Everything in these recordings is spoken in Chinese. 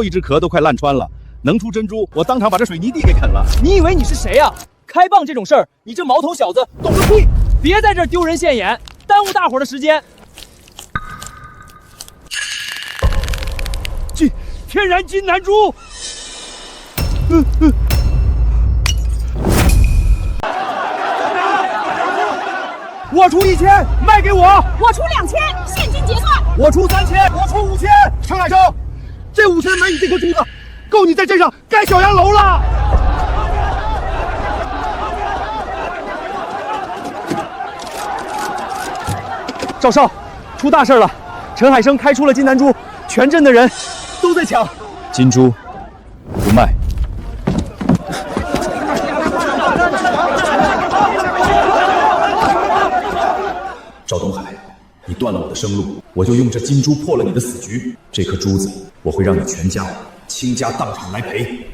一只壳都快烂穿了，能出珍珠，我当场把这水泥地给啃了。你以为你是谁呀？开蚌这种事儿，你这毛头小子懂个屁！别在这儿丢人现眼，耽误大伙儿的时间。天然金南珠。我出1000，卖给我。我出2000，现金结算。我出3000，我出5000。程海生，这5000买你这颗珠子，够你在镇上盖小洋楼了。赵少，出大事了！陈海生开出了金南珠，全镇的人都在抢。金珠不卖。赵东海，你断了我的生路，我就用这金珠破了你的死局。这颗珠子，我会让你全家倾家荡产来赔。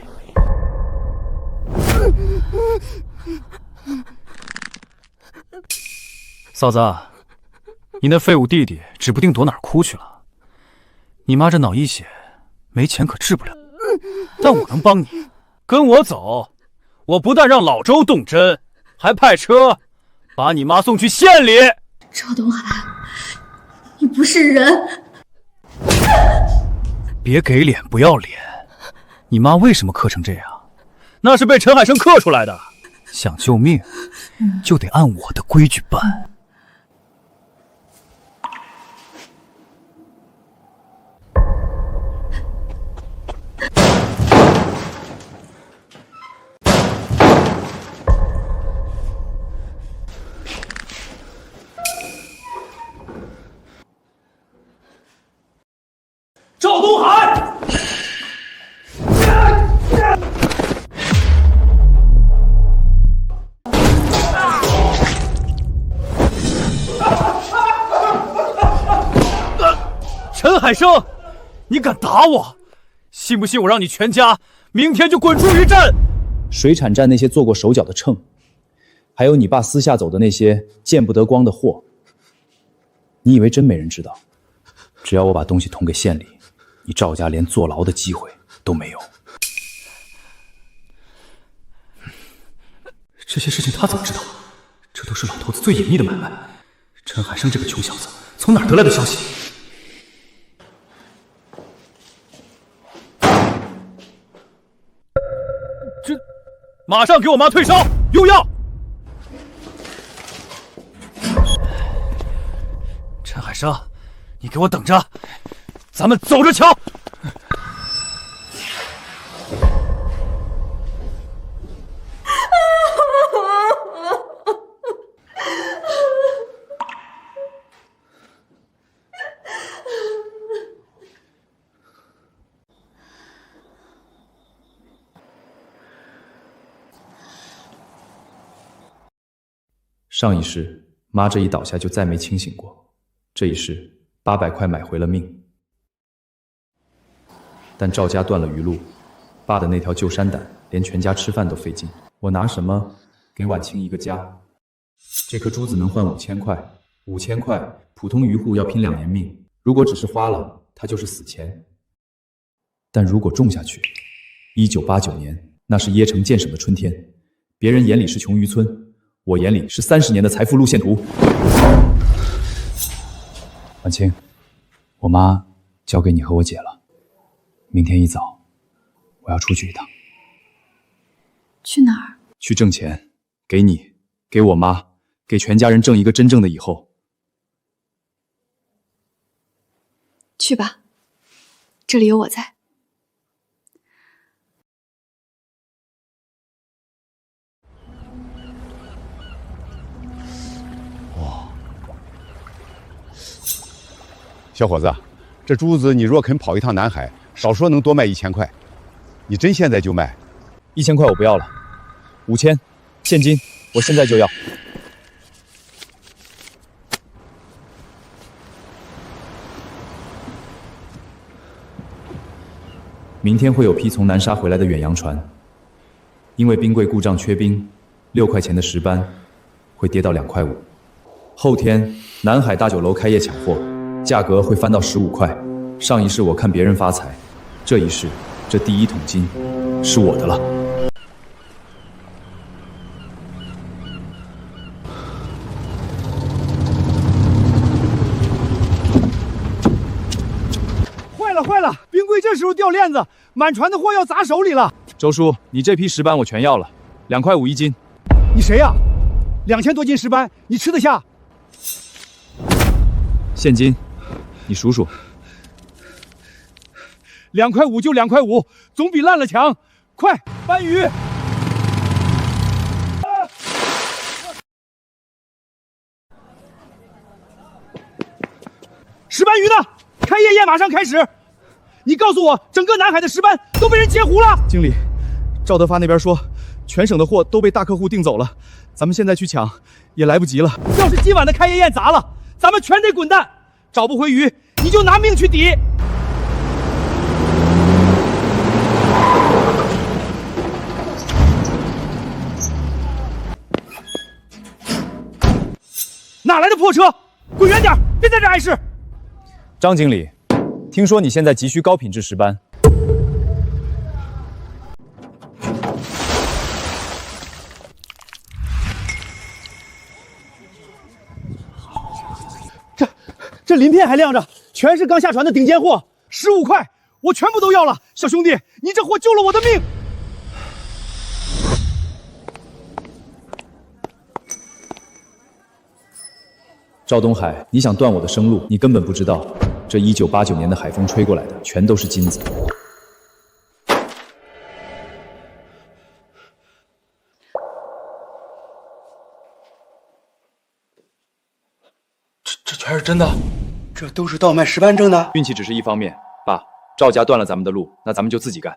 嫂子，你那废物弟弟指不定躲哪儿哭去了。你妈这脑溢血，没钱可治不了，但我能帮你。跟我走，我不但让老周动针，还派车把你妈送去县里。赵东海，你不是人！别给脸不要脸！你妈为什么磕成这样？那是被陈海生磕出来的。想救命，就得按我的规矩办。赵东海，陈海生，你敢打我？信不信我让你全家明天就滚出余镇？水产站那些做过手脚的秤，还有你爸私下走的那些见不得光的货，你以为真没人知道？只要我把东西捅给县里，你赵家连坐牢的机会都没有。这些事情他怎么知道？这都是老头子最隐秘的买卖。陈海生这个穷小子从哪儿得来的消息？这，马上给我妈退烧，用药。陈海生，你给我等着，咱们走着瞧。上一世，妈这一倒下就再没清醒过。这一世，800块买回了命。但赵家断了鱼路，爸的那条旧山胆，连全家吃饭都费劲。我拿什么给婉清一个家？这颗珠子能换5000块，5000块，普通渔户要拼2年命。如果只是花了，它就是死钱。但如果种下去，1989年，那是耶城建省的春天。别人眼里是穷渔村，我眼里是30年的财富路线图。婉清，我妈交给你和我姐了。明天一早，我要出去一趟。去哪儿？去挣钱，给你，给我妈，给全家人挣一个真正的以后。去吧，这里有我在。小伙子，这珠子你若肯跑一趟南海，少说能多卖1000块。你真现在就卖？1000块我不要了，5000现金，我现在就要。明天会有批从南沙回来的远洋船，因为冰柜故障缺冰，6块钱的10班会跌到2块5。后天南海大酒楼开业抢货，价格会翻到15块。上一世我看别人发财，这一世，这第1桶金是我的了。坏了！冰柜这时候掉链子，满船的货要砸手里了。周叔，你这批石斑我全要了，2块5一斤。你谁呀？2000多斤石斑，你吃得下？现金，你数数。2块5就2块5，总比烂了强。快搬鱼！石斑鱼呢？开业宴马上开始。你告诉我，整个南海的石斑都被人截胡了。经理，赵德发那边说，全省的货都被大客户订走了，咱们现在去抢也来不及了。要是今晚的开业宴砸了，咱们全得滚蛋。找不回鱼，你就拿命去抵。哪来的破车？滚远点，别在这碍事。张经理，听说你现在急需高品质石斑。这鳞片还亮着，全是刚下船的顶尖货，15块，我全部都要了。小兄弟，你这货救了我的命。赵东海，你想断我的生路，你根本不知道，这1989年的海风吹过来的全都是金子。这全是真的？这都是盗卖石斑挣的？运气只是一方面，爸，赵家断了咱们的路，那咱们就自己干。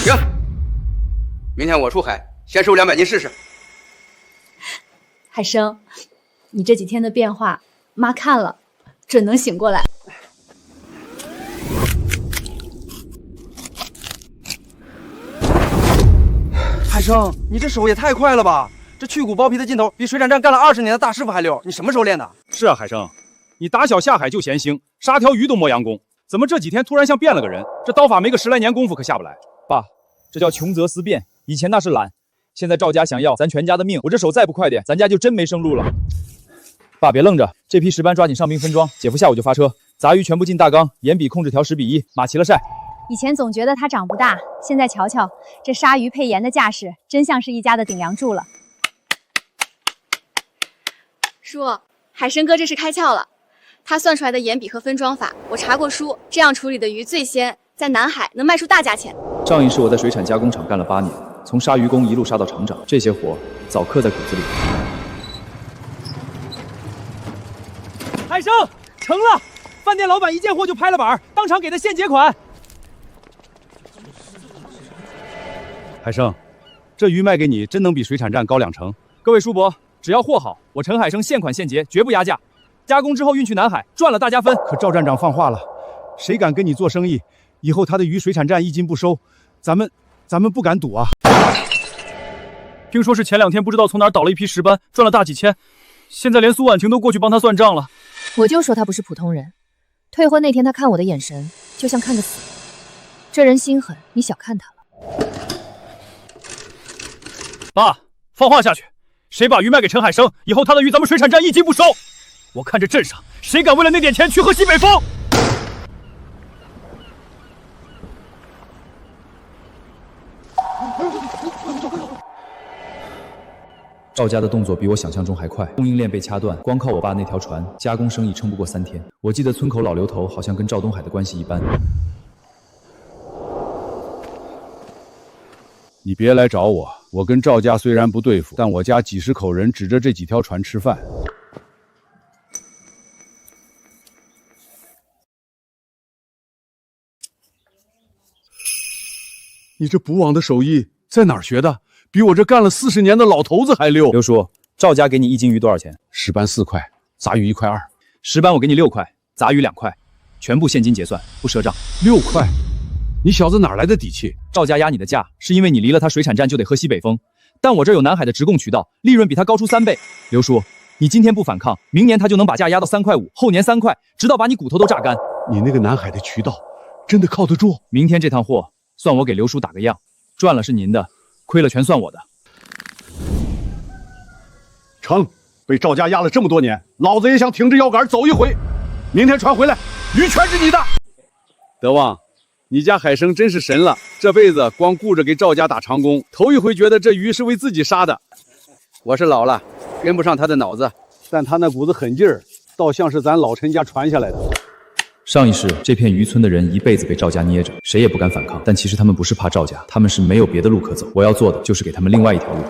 行，明天我出海，先收200斤试试。海生，你这几天的变化，妈看了，准能醒过来。海生，你这手也太快了吧！这去骨剥皮的劲头，比水产站干了20年的大师傅还溜。你什么时候练的？是啊，海生，你打小下海就闲星，杀条鱼都磨洋工，怎么这几天突然像变了个人？这刀法没个10来年功夫可下不来。爸，这叫穷则思变，以前那是懒，现在赵家想要咱全家的命，我这手再不快点，咱家就真没生路了。爸，别愣着，这批石斑抓紧上冰分装，姐夫下午就发车，杂鱼全部进大缸，盐比控制调10:1，码齐了晒。以前总觉得它长不大，现在瞧瞧这鲨鱼配盐的架势，真像是一家的顶梁柱了。叔，海参哥这是开窍了，他算出来的盐比和分装法，我查过书，这样处理的鱼最鲜，在南海能卖出大价钱。上一世我在水产加工厂干了8年，从鲨鱼工一路杀到厂长，这些活早刻在骨子里。海生，成了！饭店老板一见货就拍了板，当场给他现结款。海生，这鱼卖给你，真能比水产站高2成。各位叔伯，只要货好，我陈海生现款现结，绝不压价。加工之后运去南海，赚了大家分。可赵站长放话了，谁敢跟你做生意，以后他的鱼水产站1斤不收，咱们不敢赌啊。听说是前2天不知道从哪儿倒了一批石斑，赚了大几千，现在连苏婉晴都过去帮他算账了。我就说他不是普通人，退婚那天他看我的眼神，就像看个死人。这人心狠，你小看他了。爸，放话下去，谁把鱼卖给陈海生，以后他的鱼咱们水产站1斤不收。我看这镇上谁敢为了那点钱去喝西北风。赵家的动作比我想象中还快，供应链被掐断，光靠我爸那条船，加工生意撑不过3天。我记得村口老刘头好像跟赵东海的关系一般。你别来找我，我跟赵家虽然不对付，但我家几10口人指着这几条船吃饭。你这捕网的手艺在哪儿学的？比我这干了40年的老头子还溜。刘叔，赵家给你1斤鱼多少钱？石斑4块，杂鱼1块2。石斑我给你6块，杂鱼2块，全部现金结算，不赊账。6块？你小子哪来的底气？赵家压你的价，是因为你离了他水产站就得喝西北风，但我这有南海的直供渠道，利润比他高出3倍。刘叔，你今天不反抗，明年他就能把价压到3块5，后年3块，直到把你骨头都榨干。你那个南海的渠道真的靠得住？明天这趟货算我给刘叔打个样，赚了是您的，亏了全算我的。成，被赵家压了这么多年，老子也想挺着腰杆走一回。明天船回来，鱼全是你的。德旺，你家海生真是神了，这辈子光顾着给赵家打长工，头一回觉得这鱼是为自己杀的。我是老了，跟不上他的脑子，但他那股子狠劲儿，倒像是咱老陈家传下来的。上一世，这片渔村的人一辈子被赵家捏着，谁也不敢反抗。但其实他们不是怕赵家，他们是没有别的路可走。我要做的就是给他们另外一条路。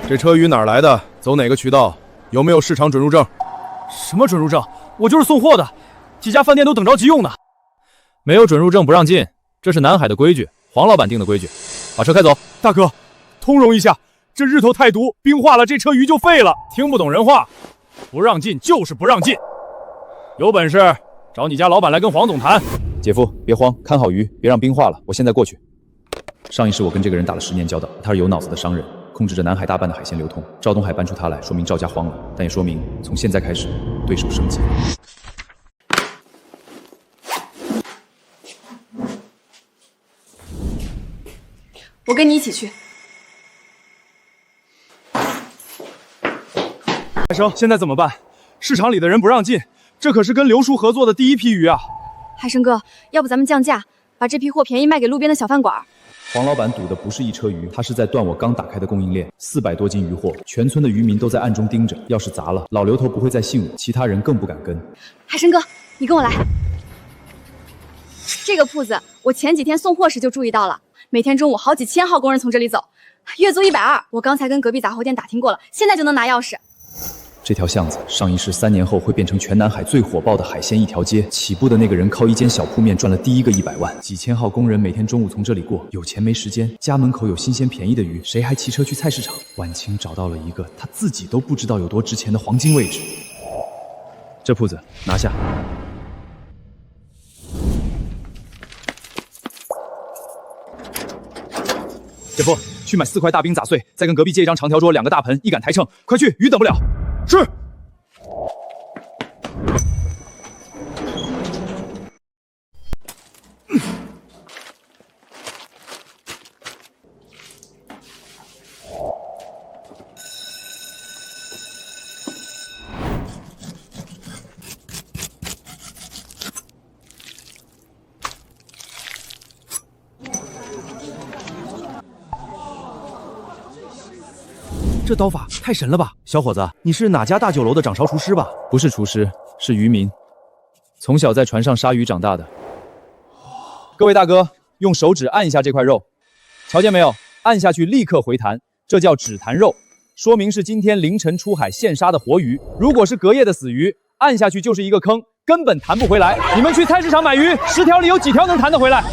这车鱼哪儿来的？走哪个渠道？有没有市场准入证？什么准入证？我就是送货的，几家饭店都等着急用呢。没有准入证不让进，这是南海的规矩，黄老板定的规矩。把车开走。大哥，通融一下，这日头太毒，冰化了这车鱼就废了。听不懂人话，不让进就是不让进。有本事找你家老板来跟黄总谈。姐夫，别慌，看好鱼，别让冰化了。我现在过去。上一世我跟这个人打了10年交道，他是有脑子的商人，控制着南海大半的海鲜流通。赵东海搬出他来，说明赵家慌了，但也说明从现在开始，对手升级了。我跟你一起去。海生，现在怎么办？市场里的人不让进，这可是跟刘叔合作的第一批鱼啊！海生哥，要不咱们降价，把这批货便宜卖给路边的小饭馆？黄老板赌的不是一车鱼，他是在断我刚打开的供应链，400多斤鱼货，全村的渔民都在暗中盯着，要是砸了，老刘头不会再信我，其他人更不敢跟。海生哥，你跟我来。这个铺子，我前几天送货时就注意到了，每天中午好几千号工人从这里走，月租120。我刚才跟隔壁杂货店打听过了，现在就能拿钥匙。这条巷子上一世3年后会变成全南海最火爆的海鲜一条街。起步的那个人靠一间小铺面赚了第一个100万，几千号工人每天中午从这里过，有钱没时间，家门口有新鲜便宜的鱼，谁还骑车去菜市场？晚清找到了一个他自己都不知道有多值钱的黄金位置。这铺子拿下。姐夫，去买4块大冰砸碎，再跟隔壁借一张长条桌，2个大盆，1杆台秤，快去，鱼等不了。是。这刀法太神了吧！小伙子，你是哪家大酒楼的掌勺厨师吧？不是厨师，是渔民，从小在船上杀鱼长大的。各位大哥，用手指按一下这块肉，瞧见没有？按下去立刻回弹，这叫指弹肉，说明是今天凌晨出海现杀的活鱼。如果是隔夜的死鱼，按下去就是一个坑，根本弹不回来。你们去菜市场买鱼，10条里有几条能弹得回来？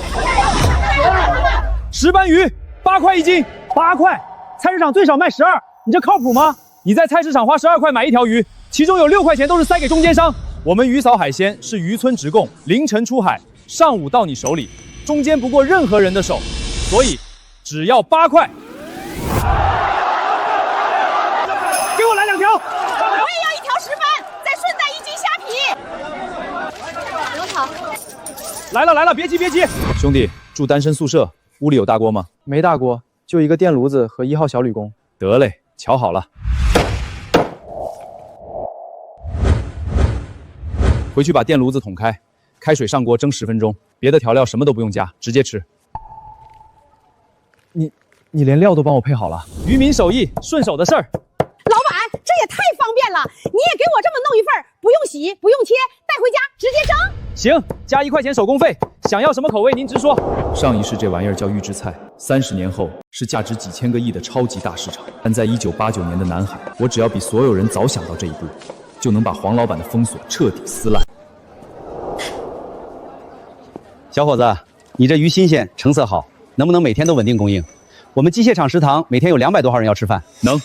石斑鱼8块1斤，8块，菜市场最少卖12。你这靠谱吗？你在菜市场花12块买一条鱼，其中有6块钱都是塞给中间商。我们渔嫂海鲜是渔村直供，凌晨出海，上午到你手里，中间不过任何人的手，所以只要8块。给我来2条。我也要1条石斑，再顺带1斤虾皮。刘好。来了，别急。兄弟，住单身宿舍，屋里有大锅吗？没大锅，就一个电炉子和1号小铝工。得嘞。瞧好了，回去把电炉子捅开，开水上锅蒸10分钟，别的调料什么都不用加，直接吃。你连料都帮我配好了？渔民手艺，顺手的事儿。老板，这也太方便了！你也给我这么弄一份，不用洗，不用切，带回家直接蒸。行，加1块钱手工费，想要什么口味您直说。上一世这玩意儿叫预制菜，30年后是价值几千个亿的超级大市场。但在1989年的南海，我只要比所有人早想到这一步，就能把黄老板的封锁彻底撕烂。小伙子，你这鱼新鲜，成色好，能不能每天都稳定供应？我们机械厂食堂每天有200多号人要吃饭。能，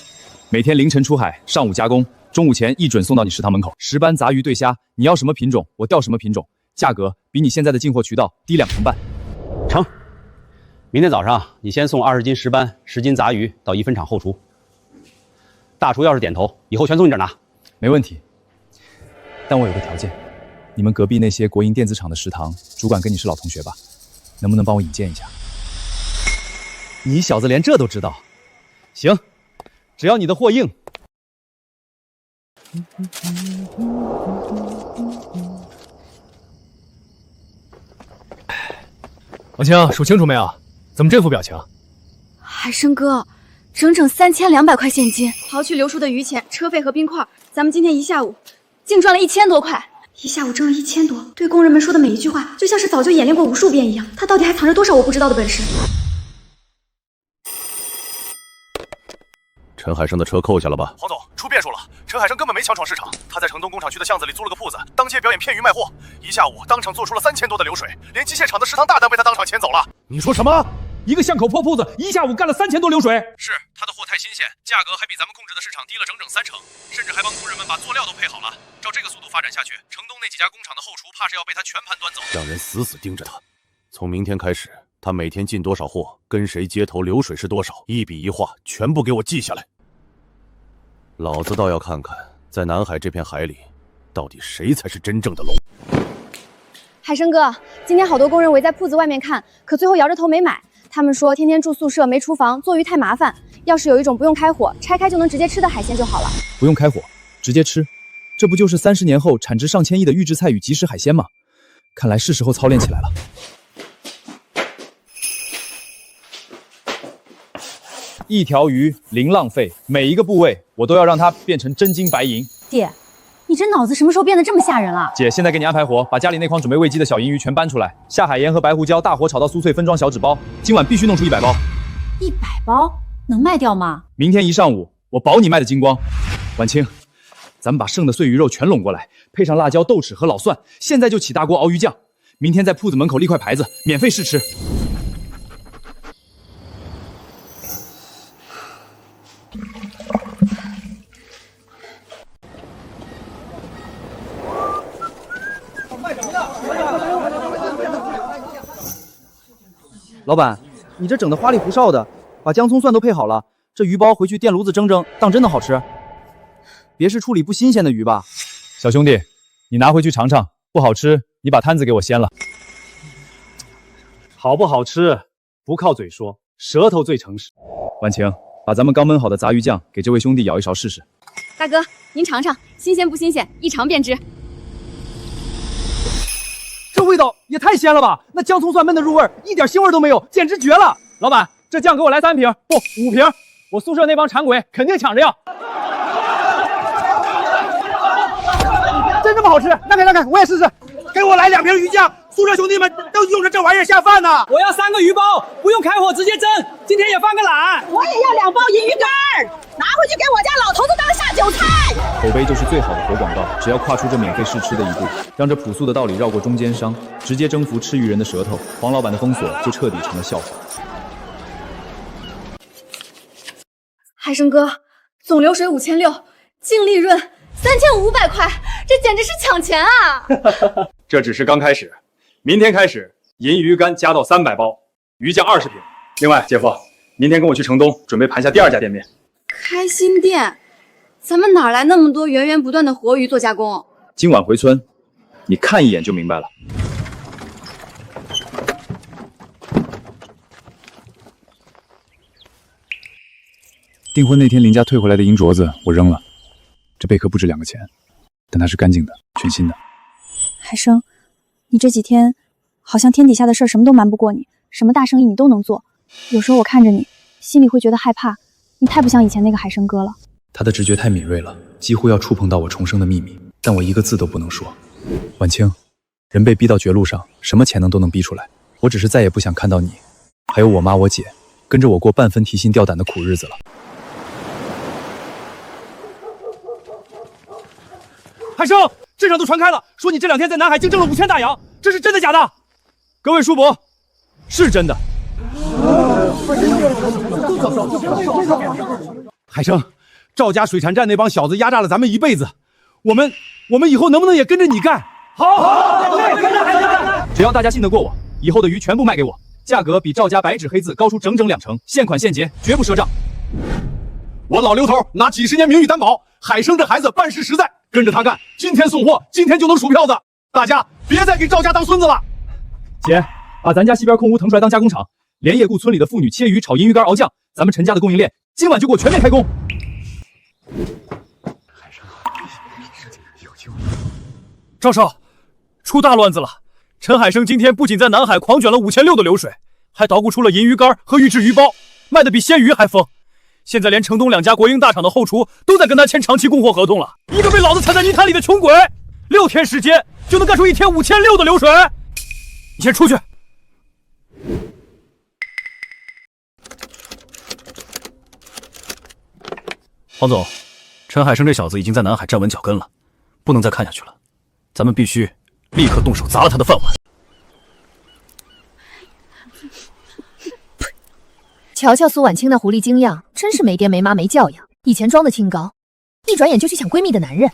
每天凌晨出海，上午加工，中午前一准送到你食堂门口。石斑、杂鱼、对虾，你要什么品种，我调什么品种，价格比你现在的进货渠道低2成半。成。明天早上你先送20斤石斑、10斤杂鱼到1分厂后厨。大厨要是点头，以后全从你这儿拿。没问题。但我有个条件，你们隔壁那些国营电子厂的食堂，主管跟你是老同学吧？能不能帮我引荐一下？你小子连这都知道？行，只要你的货硬。王青，数清楚没有？怎么这副表情？海生哥，整整3200块现金，刨去刘叔的余钱、车费和冰块，咱们今天一下午净赚了1000多块。一下午挣了1000多，对工人们说的每一句话，就像是早就演练过无数遍一样。他到底还藏着多少我不知道的本事？陈海生的车扣下了吧？黄总，出变数了！陈海生根本没强闯市场，他在城东工厂区的巷子里租了个铺子，当街表演骗鱼卖货，一下午当场做出了3000多的流水，连机械厂的食堂大单被他当场牵走了。你说什么？一个巷口破铺子，一下午干了3000多流水？是，他的货太新鲜，价格还比咱们控制的市场低了整整30%，甚至还帮工人们把佐料都配好了。照这个速度发展下去，城东那几家工厂的后厨怕是要被他全盘端走。让人死死盯着他，从明天开始，他每天进多少货，跟谁接头，流水是多少，一笔一画全部给我记下来。老子倒要看看，在南海这片海里，到底谁才是真正的龙。海生哥，今天好多工人围在铺子外面看，可最后摇着头没买。他们说天天住宿舍没厨房，做鱼太麻烦，要是有一种不用开火，拆开就能直接吃的海鲜就好了。不用开火，直接吃，这不就是30年后产值上千亿的预制菜与即食海鲜吗？看来是时候操练起来了。一条鱼零浪费，每一个部位我都要让它变成真金白银。爹，你这脑子什么时候变得这么吓人了？姐，现在给你安排活，把家里那筐准备喂鸡的小银鱼全搬出来，下海盐和白胡椒，大火炒到酥脆，分装小纸包。今晚必须弄出100包。100包能卖掉吗？明天一上午，我保你卖得精光。婉清，咱们把剩的碎鱼肉全拢过来，配上辣椒、豆豉和老蒜，现在就起大锅熬鱼酱。明天在铺子门口立块牌子，免费试吃。老板，你这整的花里胡哨的，把姜葱蒜都配好了，这鱼包回去电炉子蒸蒸，当真的好吃。别是处理不新鲜的鱼吧？小兄弟，你拿回去尝尝，不好吃你把摊子给我掀了。好不好吃，不靠嘴说，舌头最诚实。婉晴，把咱们刚焖好的杂鱼酱给这位兄弟舀一勺试试。大哥，您尝尝，新鲜不新鲜，一尝便知。这味道也太鲜了吧！那姜葱蒜焖的入味，一点腥味都没有，简直绝了！老板，这酱给我来3瓶，不5瓶，我宿舍那帮馋鬼肯定抢着要。真这么好吃？让开，我也试试。给我来2瓶鱼酱，宿舍兄弟们都用着这玩意儿下饭呢。我要3个鱼包，不用开火直接蒸，今天也放个懒。我也要2包银鱼干，拿回去给我家老头子当下酒菜。口碑就是最好的活广告，只要跨出这免费试吃的一步，让这朴素的道理绕过中间商，直接征服吃鱼人的舌头，黄老板的封锁就彻底成了笑话。海生哥，总流水5600，净利润3500块，这简直是抢钱啊！这只是刚开始，明天开始银鱼干加到300包，鱼酱20瓶。另外，姐夫，明天跟我去城东，准备盘下第2家店面。开新店，咱们哪来那么多源源不断的活鱼做加工？今晚回村，你看一眼就明白了。订婚那天林家退回来的银镯子我扔了，这贝壳不值2个钱，但它是干净的，全新的。海生，你这几天好像天底下的事儿什么都瞒不过你，什么大生意你都能做。有时候我看着你，心里会觉得害怕，你太不像以前那个海生哥了。他的直觉太敏锐了，几乎要触碰到我重生的秘密，但我一个字都不能说。婉清，人被逼到绝路上，什么潜能都能逼出来。我只是再也不想看到你，还有我妈我姐，跟着我过半分提心吊胆的苦日子了。海生，镇上都传开了，说你这2天在南海净挣了5000大洋，这是真的假的？各位叔伯，是真的。海生，赵家水产站那帮小子压榨了咱们一辈子，我们以后能不能也跟着你干？好，只要大家信得过我，以后的鱼全部卖给我，价格比赵家白纸黑字高出整整2成，现款现结，绝不赊账。我老刘头拿几10年名誉担保，海生这孩子办事实在，跟着他干，今天送货，今天就能数票子。大家别再给赵家当孙子了。姐，把咱家西边空屋腾出来当加工厂，连夜雇村里的妇女切鱼、炒银鱼干、熬酱，咱们陈家的供应链今晚就给我全面开工。赵少，出大乱子了！陈海生今天不仅在南海狂卷了5600的流水，还捣鼓出了银鱼干和预制鱼包，卖的比鲜鱼还疯。现在连城东2家国营大厂的后厨都在跟他签长期供货合同了。一个被老子踩在泥潭里的穷鬼，6天时间就能干出1天5600的流水。你先出去。黄总，陈海生这小子已经在南海站稳脚跟了，不能再看下去了。咱们必须立刻动手砸了他的饭碗。瞧瞧苏婉清那狐狸精样，真是没爹没妈没教养。以前装的清高，一转眼就去抢闺蜜的男人。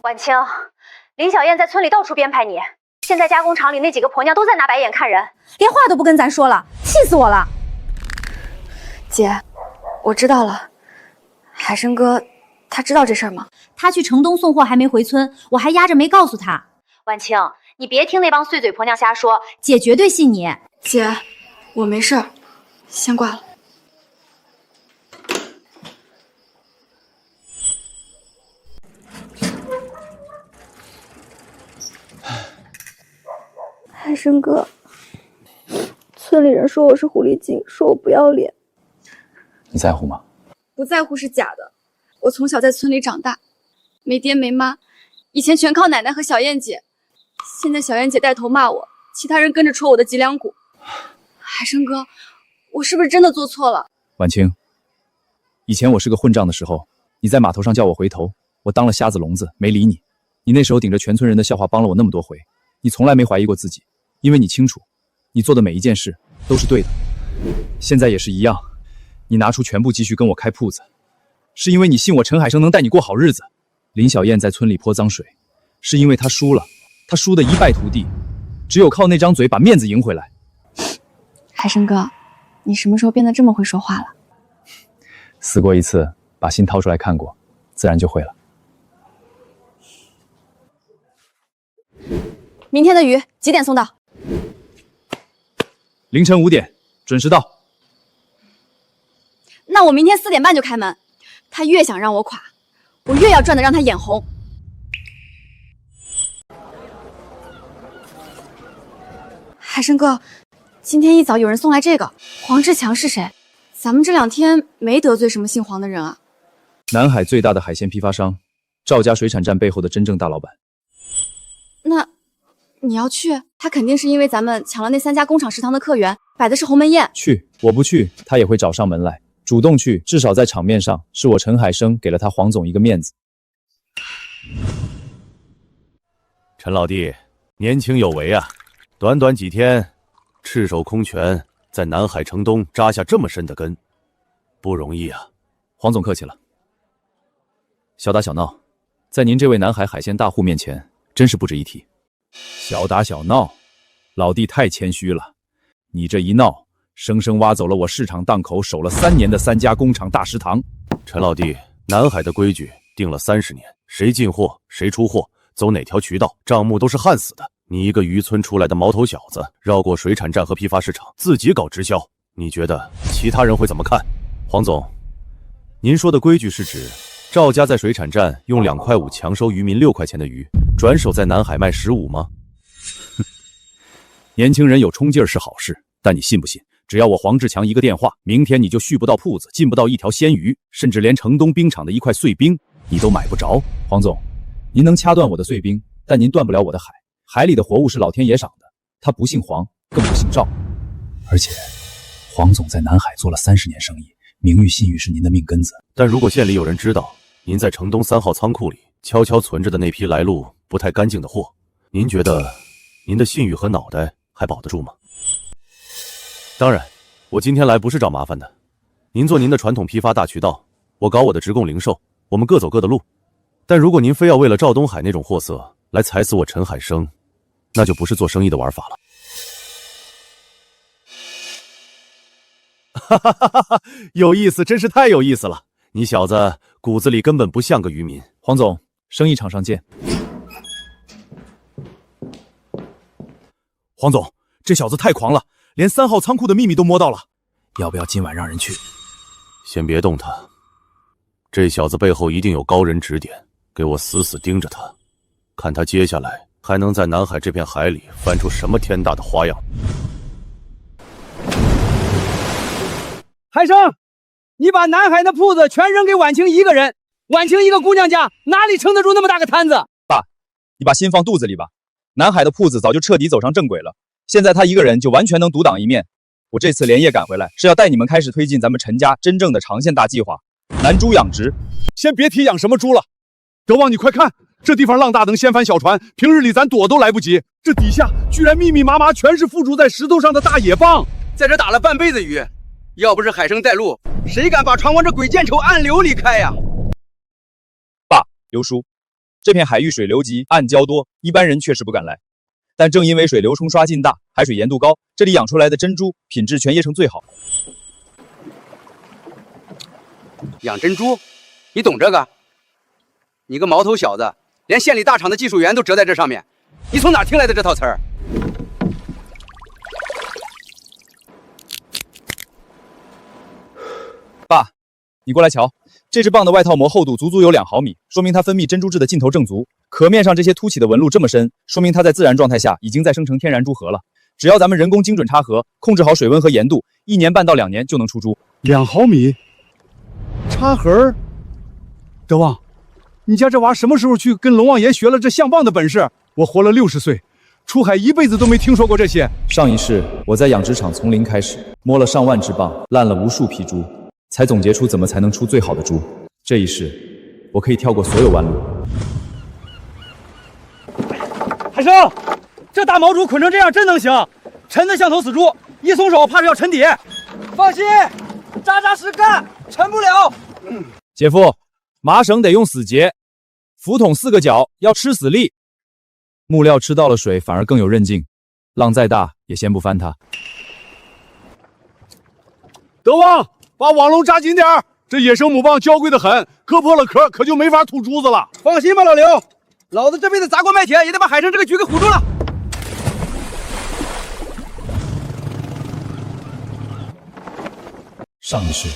婉清，林小燕在村里到处编排你，现在加工厂里那几个婆娘都在拿白眼看人，连话都不跟咱说了，气死我了！姐，我知道了，海生哥，他知道这事儿吗？他去城东送货还没回村，我还压着没告诉他。婉清，你别听那帮碎嘴婆娘瞎说，姐绝对信你。姐，我没事儿，先挂了。海生哥，村里人说我是狐狸精，说我不要脸。你在乎吗？不在乎是假的。我从小在村里长大，没爹没妈，以前全靠奶奶和小燕姐。现在小燕姐带头骂我，其他人跟着戳我的脊梁骨。海生哥，我是不是真的做错了？婉清，以前我是个混账的时候，你在码头上叫我回头，我当了瞎子聋子，没理你。你那时候顶着全村人的笑话帮了我那么多回，你从来没怀疑过自己，因为你清楚，你做的每一件事都是对的。现在也是一样，你拿出全部积蓄跟我开铺子，是因为你信我陈海生能带你过好日子。林小燕在村里泼脏水，是因为她输了，她输得一败涂地，只有靠那张嘴把面子赢回来。海生哥，你什么时候变得这么会说话了？死过一次，把心掏出来看过，自然就会了。明天的鱼几点送到？凌晨5点，准时到。那我明天4点半就开门。他越想让我垮，我越要赚得让他眼红。海生哥，今天一早有人送来这个，黄志强是谁？咱们这2天没得罪什么姓黄的人啊。南海最大的海鲜批发商，赵家水产站背后的真正大老板。那你要去？他肯定是因为咱们抢了那3家工厂食堂的客源，摆的是鸿门宴。去，我不去，他也会找上门来。主动去，至少在场面上是我陈海生给了他黄总一个面子。陈老弟，年轻有为啊！短短几天，赤手空拳在南海城东扎下这么深的根，不容易啊！黄总客气了。小打小闹，在您这位南海海鲜大户面前，真是不值一提。小打小闹，老弟太谦虚了。你这一闹，生生挖走了我市场档口守了3年的3家工厂大食堂。陈老弟，南海的规矩定了30年，谁进货谁出货，走哪条渠道，账目都是焊死的。你一个渔村出来的毛头小子，绕过水产站和批发市场，自己搞直销，你觉得其他人会怎么看？黄总，您说的规矩是指赵家在水产站用2块5强收渔民6块钱的鱼，转手在南海卖15吗？年轻人有冲劲儿是好事，但你信不信？只要我黄志强一个电话，明天你就续不到铺子，进不到一条鲜鱼，甚至连城东冰场的1块碎冰你都买不着。黄总，您能掐断我的碎冰，但您断不了我的海。海里的活物是老天爷赏的，他不姓黄，更不姓赵。而且，黄总在南海做了30年生意，名誉信誉是您的命根子。但如果县里有人知道您在城东3号仓库里悄悄存着的那批来路不太干净的货，您觉得您的信誉和脑袋还保得住吗？当然，我今天来不是找麻烦的。您做您的传统批发大渠道，我搞我的直供零售，我们各走各的路。但如果您非要为了赵东海那种货色来踩死我陈海生，那就不是做生意的玩法了。哈哈哈哈！有意思，真是太有意思了。你小子骨子里根本不像个渔民。黄总，生意场上见。黄总，这小子太狂了，连3号仓库的秘密都摸到了。要不要今晚让人去？先别动他，这小子背后一定有高人指点，给我死死盯着他，看他接下来还能在南海这片海里翻出什么天大的花样。海生，你把南海的铺子全扔给婉清一个人，婉清一个姑娘家哪里撑得住那么大个摊子？爸，你把心放肚子里吧。南海的铺子早就彻底走上正轨了，现在他一个人就完全能独当一面。我这次连夜赶回来，是要带你们开始推进咱们陈家真正的长线大计划——南猪养殖。先别提养什么猪了，德旺，你快看，这地方浪大能掀翻小船，平日里咱躲都来不及，这底下居然密密麻麻全是附着在石头上的大野蚌，在这打了半辈子鱼。要不是海生带路，谁敢把船往这鬼见愁暗流里开呀？爸，刘叔，这片海域水流急，暗礁多，一般人确实不敢来。但正因为水流冲刷劲大，海水盐度高，这里养出来的珍珠品质全椰城最好。养珍珠，你懂这个？你个毛头小子，连县里大厂的技术员都折在这上面，你从哪听来的这套词儿？爸，你过来瞧，这只蚌的外套膜厚度足足有2毫米，说明它分泌珍珠质的劲头正足。壳面上这些凸起的纹路这么深，说明它在自然状态下已经在生成天然珠核了。只要咱们人工精准插核，控制好水温和盐度，1年半到2年就能出珠。2毫米，插核？德旺，你家这娃什么时候去跟龙王爷学了这相蚌的本事？我活了60岁，出海一辈子都没听说过这些。上一世我在养殖场从零开始，摸了上万只蚌，烂了无数批珠，才总结出怎么才能出最好的珠。这一世，我可以跳过所有弯路。海生，这大毛猪捆成这样真能行，沉得像头死猪，一松手怕是要沉底。放心，扎扎实干，沉不了。姐夫，麻绳得用死结，浮筒4个角要吃死力。木料吃到了水反而更有韧劲，浪再大也掀不翻它。德旺，把网笼扎紧点儿，这野生母蚌娇贵的很，磕破了壳可就没法吐珠子了。放心吧，老刘，老子这辈子砸锅卖铁也得把海生这个局给唬住了。上一世，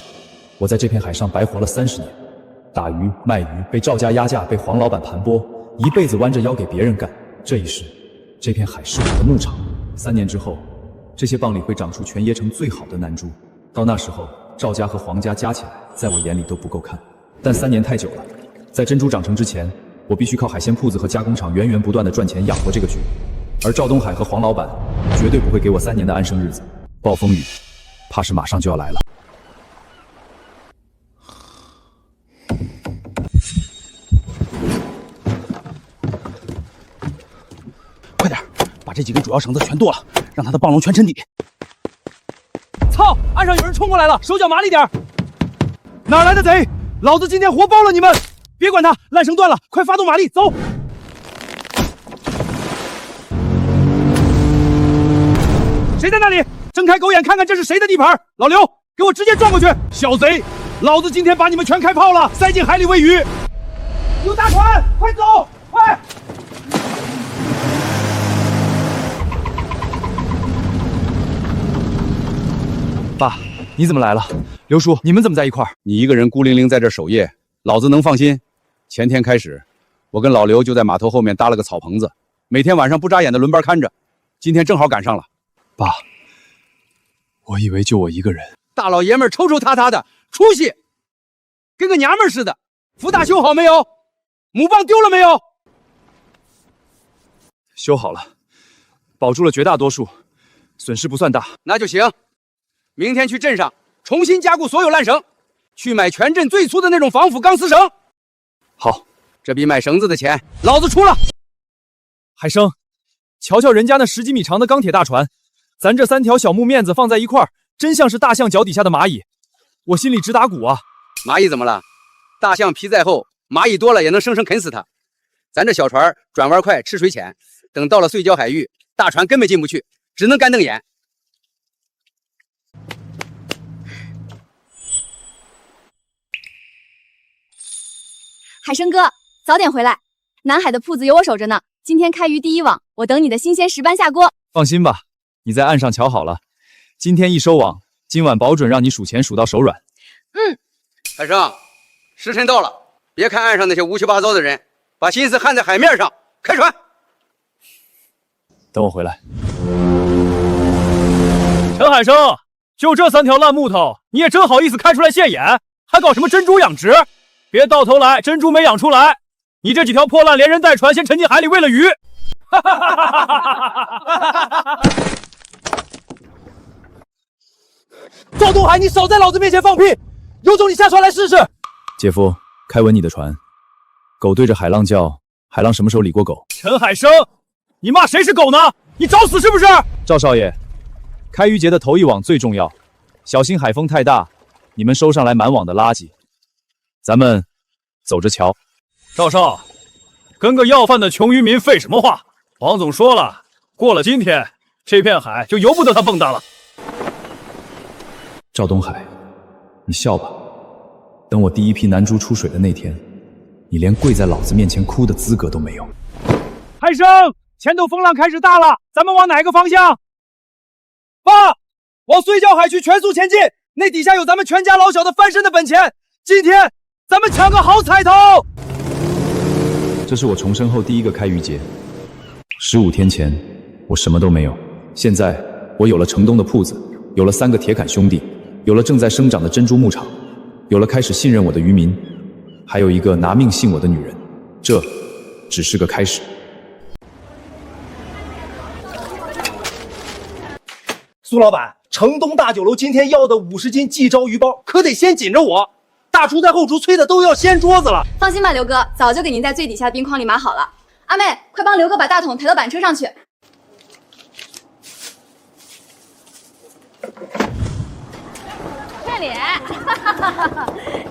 我在这片海上白活了30年，打鱼卖鱼，被赵家压价，被黄老板盘剥，一辈子弯着腰给别人干。这一世，这片海是我的牧场。3年之后，这些蚌里会长出全椰城最好的南珠。到那时候，赵家和黄家加起来，在我眼里都不够看。但3年太久了，在珍珠长成之前，我必须靠海鲜铺子和加工厂源源不断的赚钱养活这个局。而赵东海和黄老板绝对不会给我3年的安生日子。暴风雨，怕是马上就要来了。快点，把这几根主要绳子全剁了，让他的蚌笼全沉底。操！岸上有人冲过来了，手脚麻利点。哪来的贼？老子今天活包了你们！别管他，缆绳断了，快发动马力，走！谁在那里？睁开狗眼看看这是谁的地盘！老刘，给我直接撞过去！小贼，老子今天把你们全开炮了，塞进海里喂鱼！有大船，快走，快！爸，你怎么来了？刘叔，你们怎么在一块儿？你一个人孤零零在这守夜，老子能放心？前天开始，我跟老刘就在码头后面搭了个草棚子，每天晚上不眨眼的轮班看着。今天正好赶上了。爸，我以为就我一个人。大老爷们儿抽抽搭搭的，出息，跟个娘们儿似的。福大修好没有？母蚌丢了没有？修好了，保住了绝大多数，损失不算大。那就行。明天去镇上重新加固所有烂绳，去买全镇最粗的那种防腐钢丝绳。好，这笔买绳子的钱老子出了。海生，瞧瞧人家那10几米长的钢铁大船，咱这3条小木面子放在一块儿，真像是大象脚底下的蚂蚁，我心里直打鼓啊！蚂蚁怎么了？大象皮再厚，蚂蚁多了也能生生啃死它。咱这小船转弯快，吃水浅，等到了碎礁海域，大船根本进不去，只能干瞪眼。海生哥，早点回来，南海的铺子有我守着呢。今天开渔第一网，我等你的新鲜石斑下锅。放心吧，你在岸上瞧好了，今天一收网，今晚保准让你数钱数到手软。海生，时辰到了，别看岸上那些乌七八糟的人，把心思焊在海面上，开船。等我回来。陈海生，就这3条烂木头，你也真好意思开出来现眼？还搞什么珍珠养殖？别到头来珍珠没养出来，你这几条破烂连人带船先沉进海里喂了鱼。赵东海，你少在老子面前放屁！有种你下船来试试！姐夫，开稳你的船。狗对着海浪叫，海浪什么时候理过狗？陈海生，你骂谁是狗呢？你找死是不是？赵少爷，开渔节的头一网最重要，小心海风太大，你们收上来满网的垃圾。咱们走着瞧。赵少，跟个要饭的穷渔民废什么话？王总说了，过了今天，这片海就由不得他蹦跶了。赵东海，你笑吧。等我第一批南珠出水的那天，你连跪在老子面前哭的资格都没有。海生，前头风浪开始大了，咱们往哪个方向？爸，往碎礁海区全速前进，那底下有咱们全家老小的翻身的本钱。今天咱们抢个好彩头！这是我重生后第一个开渔节。15天前，我什么都没有，现在我有了城东的铺子，有了3个铁杆兄弟，有了正在生长的珍珠牧场，有了开始信任我的渔民，还有一个拿命信我的女人。这只是个开始。苏老板，城东大酒楼今天要的50斤季招鱼包，可得先紧着我。大厨在后厨催的都要掀桌子了。放心吧，刘哥，早就给您在最底下的冰筐里码好了。阿妹，快帮刘哥把大桶抬到板车上去。这里，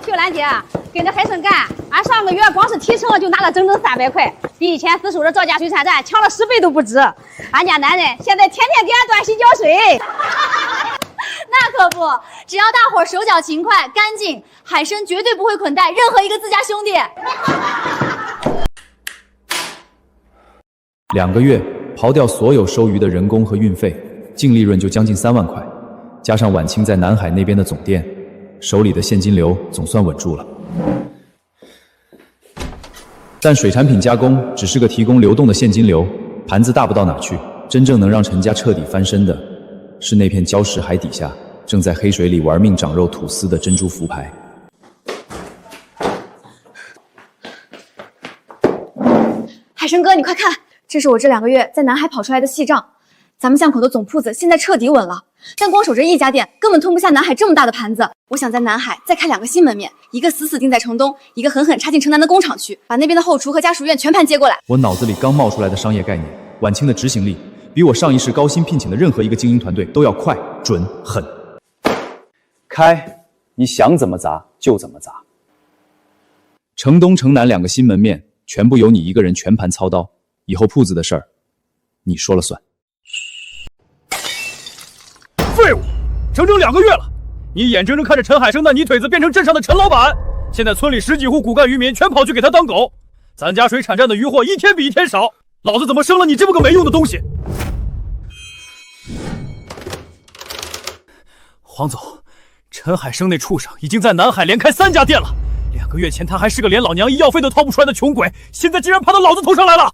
秀兰姐跟着海生干，俺上个月光是提成就拿了整整300块，比以前私塾的赵家水产站强了10倍都不止。俺家男人现在天天给俺端洗脚水。那可不，只要大伙儿手脚勤快、干净，海参绝对不会捆带任何一个自家兄弟。2个月刨掉所有收鱼的人工和运费，净利润就将近3万块，加上晚清在南海那边的总店，手里的现金流总算稳住了。但水产品加工只是个提供流动的现金流，盘子大不到哪去。真正能让陈家彻底翻身的，是那片礁石海底下正在黑水里玩命长肉吐丝的珍珠浮牌。海生哥，你快看，这是我这2个月在南海跑出来的细账。咱们巷口的总铺子现在彻底稳了，但光守着一家店根本吞不下南海这么大的盘子。我想在南海再开2个新门面，一个死死定在城东，一个狠狠插进城南的工厂区，把那边的后厨和家属院全盘接过来。我脑子里刚冒出来的商业概念，晚清的执行力比我上一世高薪聘请的任何一个精英团队都要快、准、狠。开，你想怎么砸就怎么砸。城东、城南2个新门面，全部由你一个人全盘操刀，以后铺子的事儿，你说了算。废物，整整2个月了，你眼睁睁看着陈海生的泥腿子变成镇上的陈老板，现在村里10几户骨干渔民全跑去给他当狗，咱家水产站的渔获一天比一天少，老子怎么生了你这么个没用的东西？黄总，陈海生那畜生已经在南海连开3家店了，2个月前他还是个连老娘医药费都掏不出来的穷鬼，现在竟然爬到老子头上来了。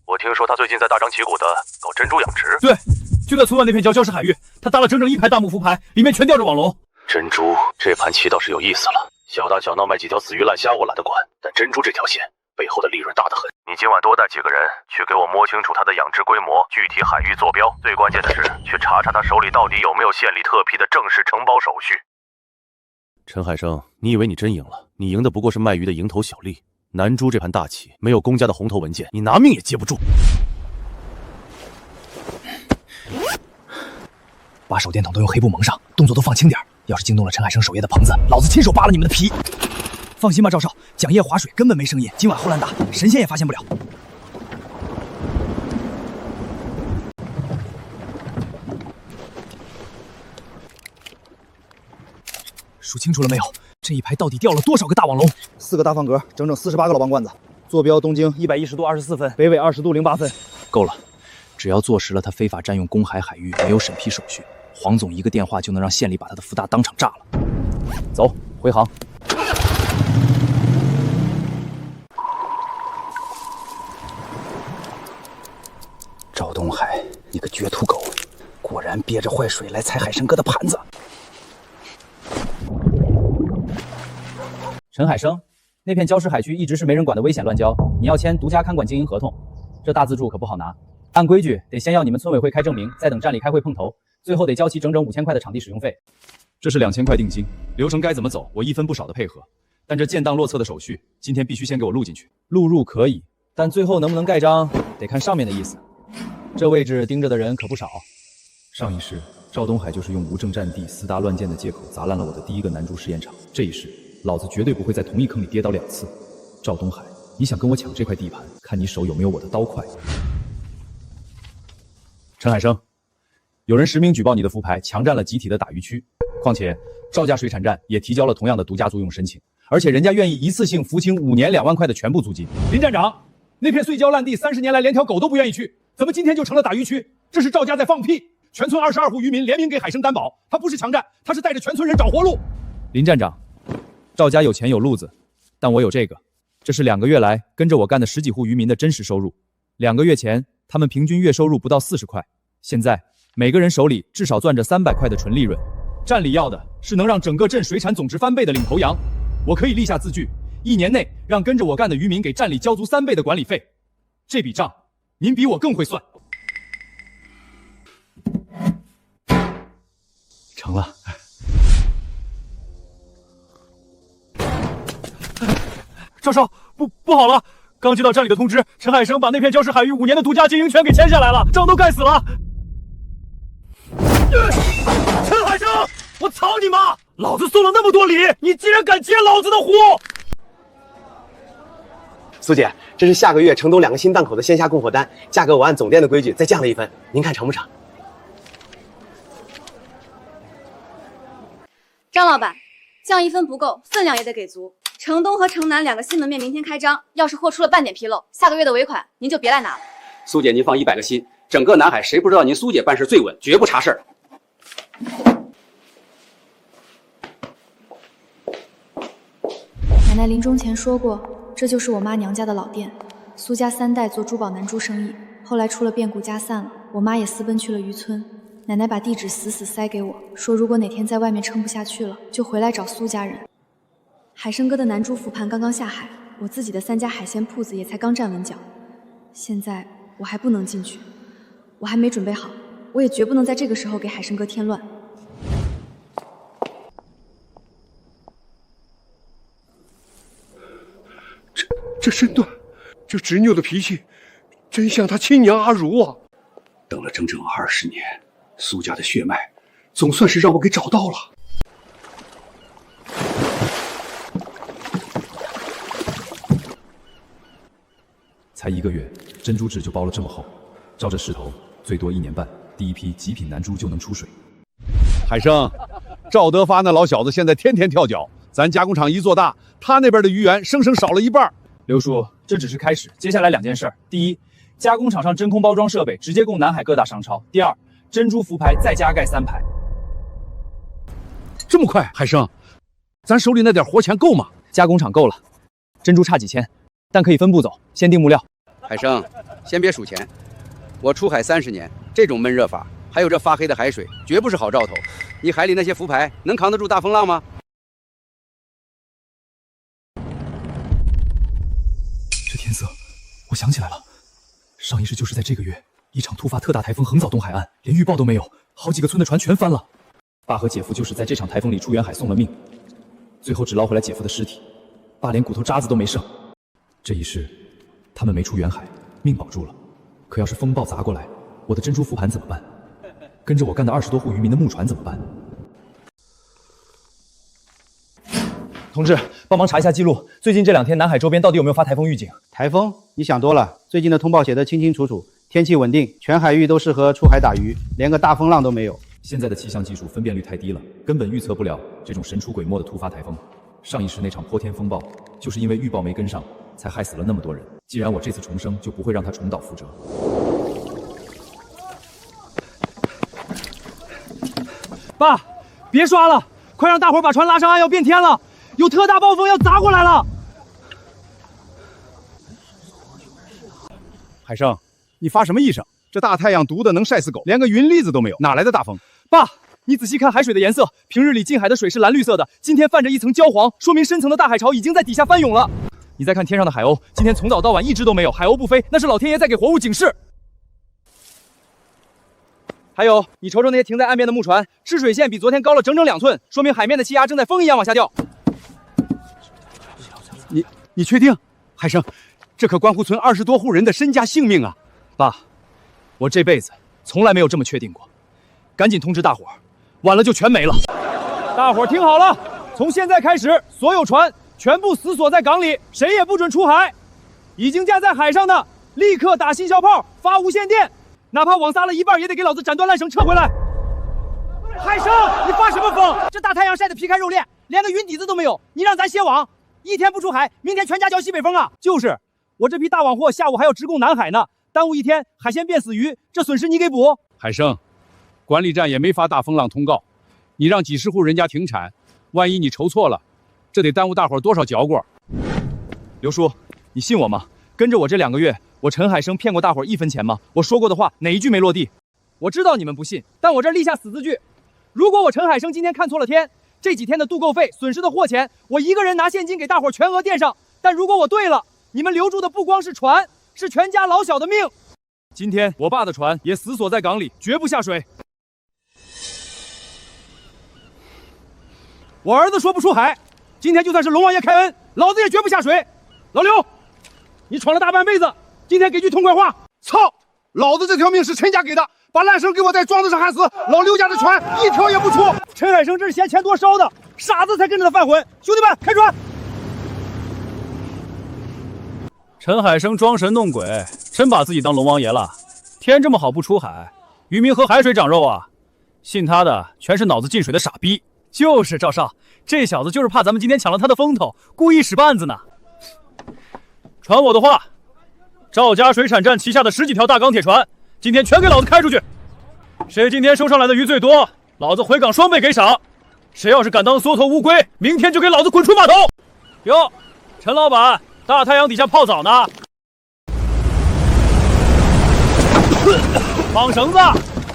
我听说他最近在大张旗鼓的搞珍珠养殖。对，就在村外那片礁石海域，他搭了整整1排大木浮牌，里面全吊着网笼。珍珠这盘棋倒是有意思了，小打小闹卖几条死鱼烂虾我懒得管，但珍珠这条线背后的利润大得很。你今晚多带几个人去给我摸清楚他的养殖规模、具体海域坐标，最关键的是去查查他手里到底有没有县里特批的正式承包手续。陈海生，你以为你真赢了？你赢的不过是卖鱼的蝇头小利。南珠这盘大棋没有公家的红头文件，你拿命也接不住。把手电筒都用黑布蒙上，动作都放轻点。要是惊动了陈海生守夜的棚子，老子亲手扒了你们的皮！放心吧，赵少，桨叶划水根本没声音，今晚后乱打，神仙也发现不了。数清楚了没有？这一排到底钓了多少个大网龙？4个大方格，整整48个老棒罐子。坐标东经110度24分，北纬20度08分。够了，只要坐实了他非法占用公海海域，没有审批手续，黄总一个电话就能让县里把他的福大当场炸了。走，回航。赵东海，你个绝土狗，果然憋着坏水来踩海参哥的盘子。陈海生，那片礁石海区一直是没人管的危险乱礁，你要签独家看管经营合同，这大资助可不好拿。按规矩得先要你们村委会开证明，再等站里开会碰头，最后得交齐整整5000块的场地使用费。这是2000块定金，流程该怎么走，我一分不少的配合。但这建档落册的手续，今天必须先给我录进去。录入可以，但最后能不能盖章，得看上面的意思。这位置盯着的人可不少。上一世，赵东海就是用无证占地、私搭乱建的借口砸烂了我的第1个南珠试验场。这一世，老子绝对不会在同一坑里跌倒2次。赵东海，你想跟我抢这块地盘，看你手有没有我的刀快。陈海生，有人实名举报你的浮排强占了集体的打鱼区，况且赵家水产站也提交了同样的独家租用申请，而且人家愿意一次性付清5年2万块的全部租金。林站长，那片碎礁烂地30年来连条狗都不愿意去，怎么今天就成了打鱼区？这是赵家在放屁！全村22户渔民联名给海生担保，他不是强占，他是带着全村人找活路。林站长，赵家有钱有路子，但我有这个，这是2个月来跟着我干的10几户渔民的真实收入。2个月前，他们平均月收入不到40块，现在每个人手里至少攥着300块的纯利润。站里要的是能让整个镇水产总值翻倍的领头羊，我可以立下字据，1年内让跟着我干的渔民给站里交足3倍的管理费。这笔账，您比我更会算。成了。赵少，不好了！刚接到站里的通知，陈海生把那片礁石海域5年的独家经营权给签下来了，账都盖死了。陈海生，我操你妈！老子送了那么多礼，你竟然敢接老子的活！苏姐，这是下个月城东2个新档口的线下供货单，价格我按总店的规矩再降了1分，您看成不成？张老板，降1分不够，分量也得给足。城东和城南2个新门面明天开张，要是货出了半点纰漏，下个月的尾款您就别来拿了。苏姐，您放100个心，整个南海谁不知道您苏姐办事最稳，绝不差事儿。奶奶临终前说过，这就是我妈娘家的老店。苏家3代做珠宝南珠生意，后来出了变故家散了，我妈也私奔去了渔村。奶奶把地址死塞给我，说如果哪天在外面撑不下去了，就回来找苏家人。海生哥的南珠浮盘刚刚下海，我自己的3家海鲜铺子也才刚站稳脚，现在我还不能进去，我还没准备好，我也绝不能在这个时候给海生哥添乱。这身段，这执拗的脾气，真像他亲娘阿如啊！等了整整20年，苏家的血脉总算是让我给找到了。才1个月，珍珠质就包了这么厚，照这势头，最多1年半，第一批极品南珠就能出水。海生，赵德发那老小子现在天天跳脚，咱加工厂一做大，他那边的鱼源生少了1半。刘叔，这只是开始，接下来2件事：第一，加工厂上真空包装设备直接供南海各大商超；第二，珍珠浮排再加盖3排。这么快，海生，咱手里那点活钱够吗？加工厂够了，珍珠差几千，但可以分步走，先定木料。海生，先别数钱，我出海30年，这种闷热法，还有这发黑的海水，绝不是好兆头。你海里那些浮排能扛得住大风浪吗？这天色，我想起来了，上一世就是在这个月，一场突发特大台风横扫东海岸，连预报都没有，好几个村的船全翻了。爸和姐夫就是在这场台风里出远海送了命，最后只捞回来姐夫的尸体，爸连骨头渣子都没剩。这一世，他们没出远海，命保住了。可要是风暴砸过来，我的珍珠浮盘怎么办？跟着我干的20多户渔民的木船怎么办？同志，帮忙查一下记录，最近这2天南海周边到底有没有发台风预警？台风？你想多了，最近的通报写得清清楚楚，天气稳定，全海域都适合出海打鱼，连个大风浪都没有。现在的气象技术分辨率太低了，根本预测不了这种神出鬼没的突发台风。上一世那场泼天风暴，就是因为预报没跟上，才害死了那么多人。既然我这次重生，就不会让它重蹈覆辙。爸，别刷了，快让大伙把船拉上岸，要变天了，有特大暴风要砸过来了。海生，你发什么癔症？这大太阳毒的能晒死狗，连个云粒子都没有，哪来的大风？爸，你仔细看海水的颜色，平日里近海的水是蓝绿色的，今天泛着一层焦黄，说明深层的大海潮已经在底下翻涌了。你再看天上的海鸥，今天从早到晚一只都没有，海鸥不飞，那是老天爷在给活物警示。还有，你瞅瞅那些停在岸边的木船，吃水线比昨天高了整整2寸，说明海面的气压正在风一样往下掉。你确定？海生，这可关乎村20多户人的身家性命啊！爸，我这辈子从来没有这么确定过。赶紧通知大伙儿，晚了就全没了。大伙儿听好了，从现在开始，所有船全部死锁在港里，谁也不准出海。已经架在海上的，立刻打信号炮，发无线电。哪怕网撒了一半，也得给老子斩断缆绳撤回来！海生，你发什么疯？这大太阳晒得皮开肉裂，连个云底子都没有，你让咱歇网？1天不出海，明天全家交西北风啊！就是，我这批大网货下午还要直供南海呢，耽误1天，海鲜变死鱼，这损失你给补。海生，管理站也没发大风浪通告，你让几十户人家停产，万一你筹错了，这得耽误大伙多少嚼过？刘叔，你信我吗？跟着我这2个月。我陈海生骗过大伙1分钱吗？我说过的话哪一句没落地？我知道你们不信，但我这立下死字据。如果我陈海生今天看错了天，这几天的渡购费、损失的货钱，我一个人拿现金给大伙全额垫上。但如果我对了，你们留住的不光是船，是全家老小的命。今天我爸的船也死锁在港里，绝不下水。我儿子说不出海，今天就算是龙王爷开恩，老子也绝不下水。老刘，你闯了大半辈子。今天给句痛快话，操！老子这条命是陈家给的，把烂绳给我在庄子上焊死，老刘家的船一条也不出。陈海生这是嫌钱多烧的，傻子才跟着他犯浑。兄弟们，开船！陈海生装神弄鬼，真把自己当龙王爷了。天这么好不出海，渔民喝海水长肉啊！信他的全是脑子进水的傻逼。就是赵少，这小子就是怕咱们今天抢了他的风头，故意使绊子呢。传我的话。赵家水产站旗下的10几条大钢铁船，今天全给老子开出去！谁今天收上来的鱼最多，老子回港双倍给赏！谁要是敢当缩头乌龟，明天就给老子滚出码头！哟，陈老板，大太阳底下泡澡呢？绑绳子！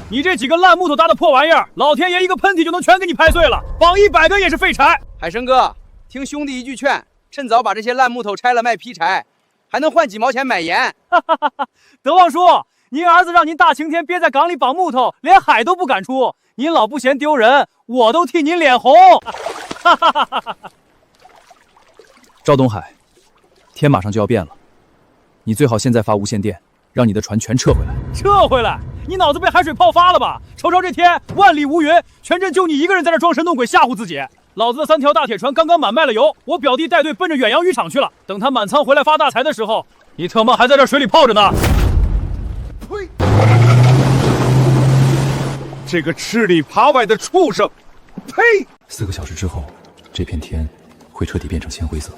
你这几个烂木头搭的破玩意儿，老天爷一个喷嚏就能全给你拍碎了，绑100个也是废柴！海生哥，听兄弟一句劝，趁早把这些烂木头拆了卖劈柴。还能换几毛钱买盐。德旺叔，您儿子让您大晴天憋在港里绑木头，连海都不敢出，您老不嫌丢人，我都替您脸红。赵东海，天马上就要变了，你最好现在发无线电，让你的船全撤回来。撤回来？你脑子被海水泡发了吧？瞅瞅这天，万里无云，全镇就你一个人在这装神弄鬼吓唬自己。老子的3条大铁船刚刚满卖了油，我表弟带队奔着远洋渔场去了。等他满仓回来发大财的时候，你特么还在这水里泡着呢！呸！这个吃里扒外的畜生！呸！4个小时之后，这片天会彻底变成铅灰色。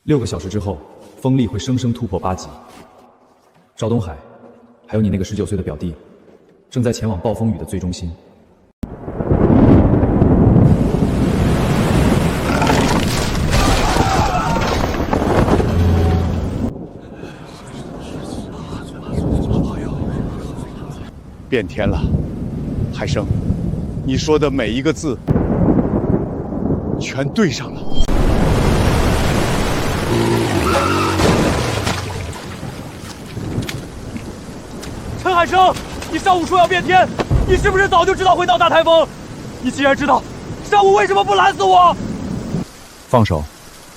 6个小时之后，风力会生生突破8级。赵东海，还有你那个19岁的表弟，正在前往暴风雨的最中心。变天了，海生，你说的每一个字全对上了。陈海生，你上午说要变天，你是不是早就知道会闹大台风？你既然知道，上午为什么不拦死我？放手！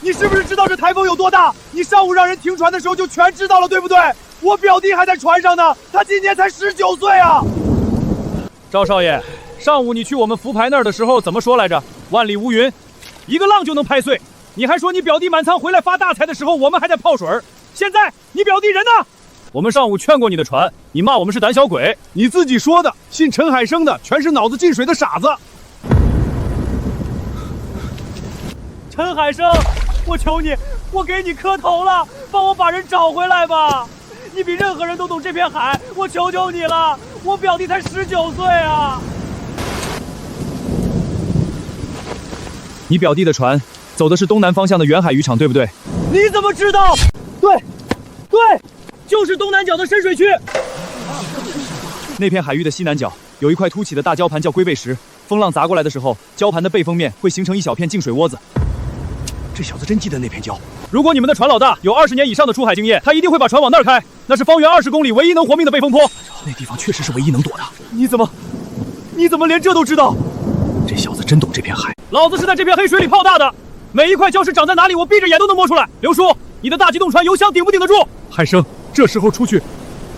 你是不是知道这台风有多大？你上午让人停船的时候就全知道了，对不对？我表弟还在船上呢，他今年才19岁啊！赵少爷，上午你去我们福牌那儿的时候怎么说来着？万里无云，一个浪就能拍碎。你还说你表弟满仓回来发大财的时候，我们还在泡水儿。现在你表弟人呢？我们上午劝过你的船，你骂我们是胆小鬼。你自己说的，信陈海生的全是脑子进水的傻子。陈海生，我求你，我给你磕头了，帮我把人找回来吧！你比任何人都懂这片海，我求求你了，我表弟才19岁啊！你表弟的船走的是东南方向的远海渔场，对不对？你怎么知道？对，就是东南角的深水区。那片海域的西南角有一块凸起的大礁盘，叫龟背石。风浪砸过来的时候，礁盘的背风面会形成一小片净水窝子。这小子真记得那片礁。如果你们的船老大有20年以上的出海经验，他一定会把船往那儿开。那是方圆20公里唯一能活命的背风坡。那地方确实是唯一能躲的。你怎么连这都知道？这小子真懂这片海。老子是在这片黑水里泡大的，每一块礁石长在哪里，我闭着眼都能摸出来。刘叔，你的大机动船油箱顶不顶得住？海生，这时候出去，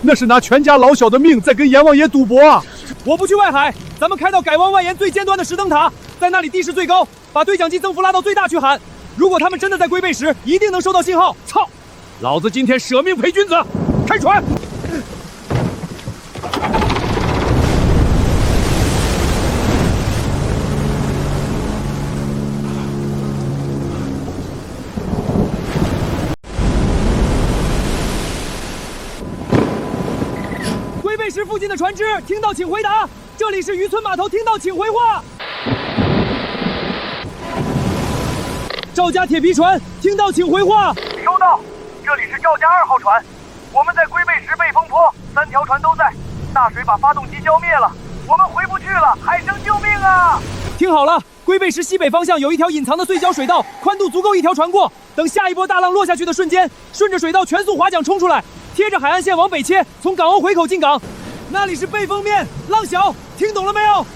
那是拿全家老小的命在跟阎王爷赌博啊！我不去外海，咱们开到改王外沿最尖端的石灯塔，在那里地势最高，把对讲机增幅拉到最大去喊。如果他们真的在龟背时，一定能收到信号。操！老子今天舍命陪君子，开船！龟背石附近的船只，听到请回答。这里是渔村码头，听到请回话。赵家铁皮船，听到请回话。收到，这里是赵家2号船，我们在龟背石背风坡，3条船都在。大水把发动机浇灭了，我们回不去了，海生救命啊！听好了，龟背石西北方向有一条隐藏的碎礁水道，宽度足够1条船过。等下一波大浪落下去的瞬间，顺着水道全速划桨冲出来，贴着海岸线往北切，从港欧回口进港。那里是背风面，浪小，听懂了没有？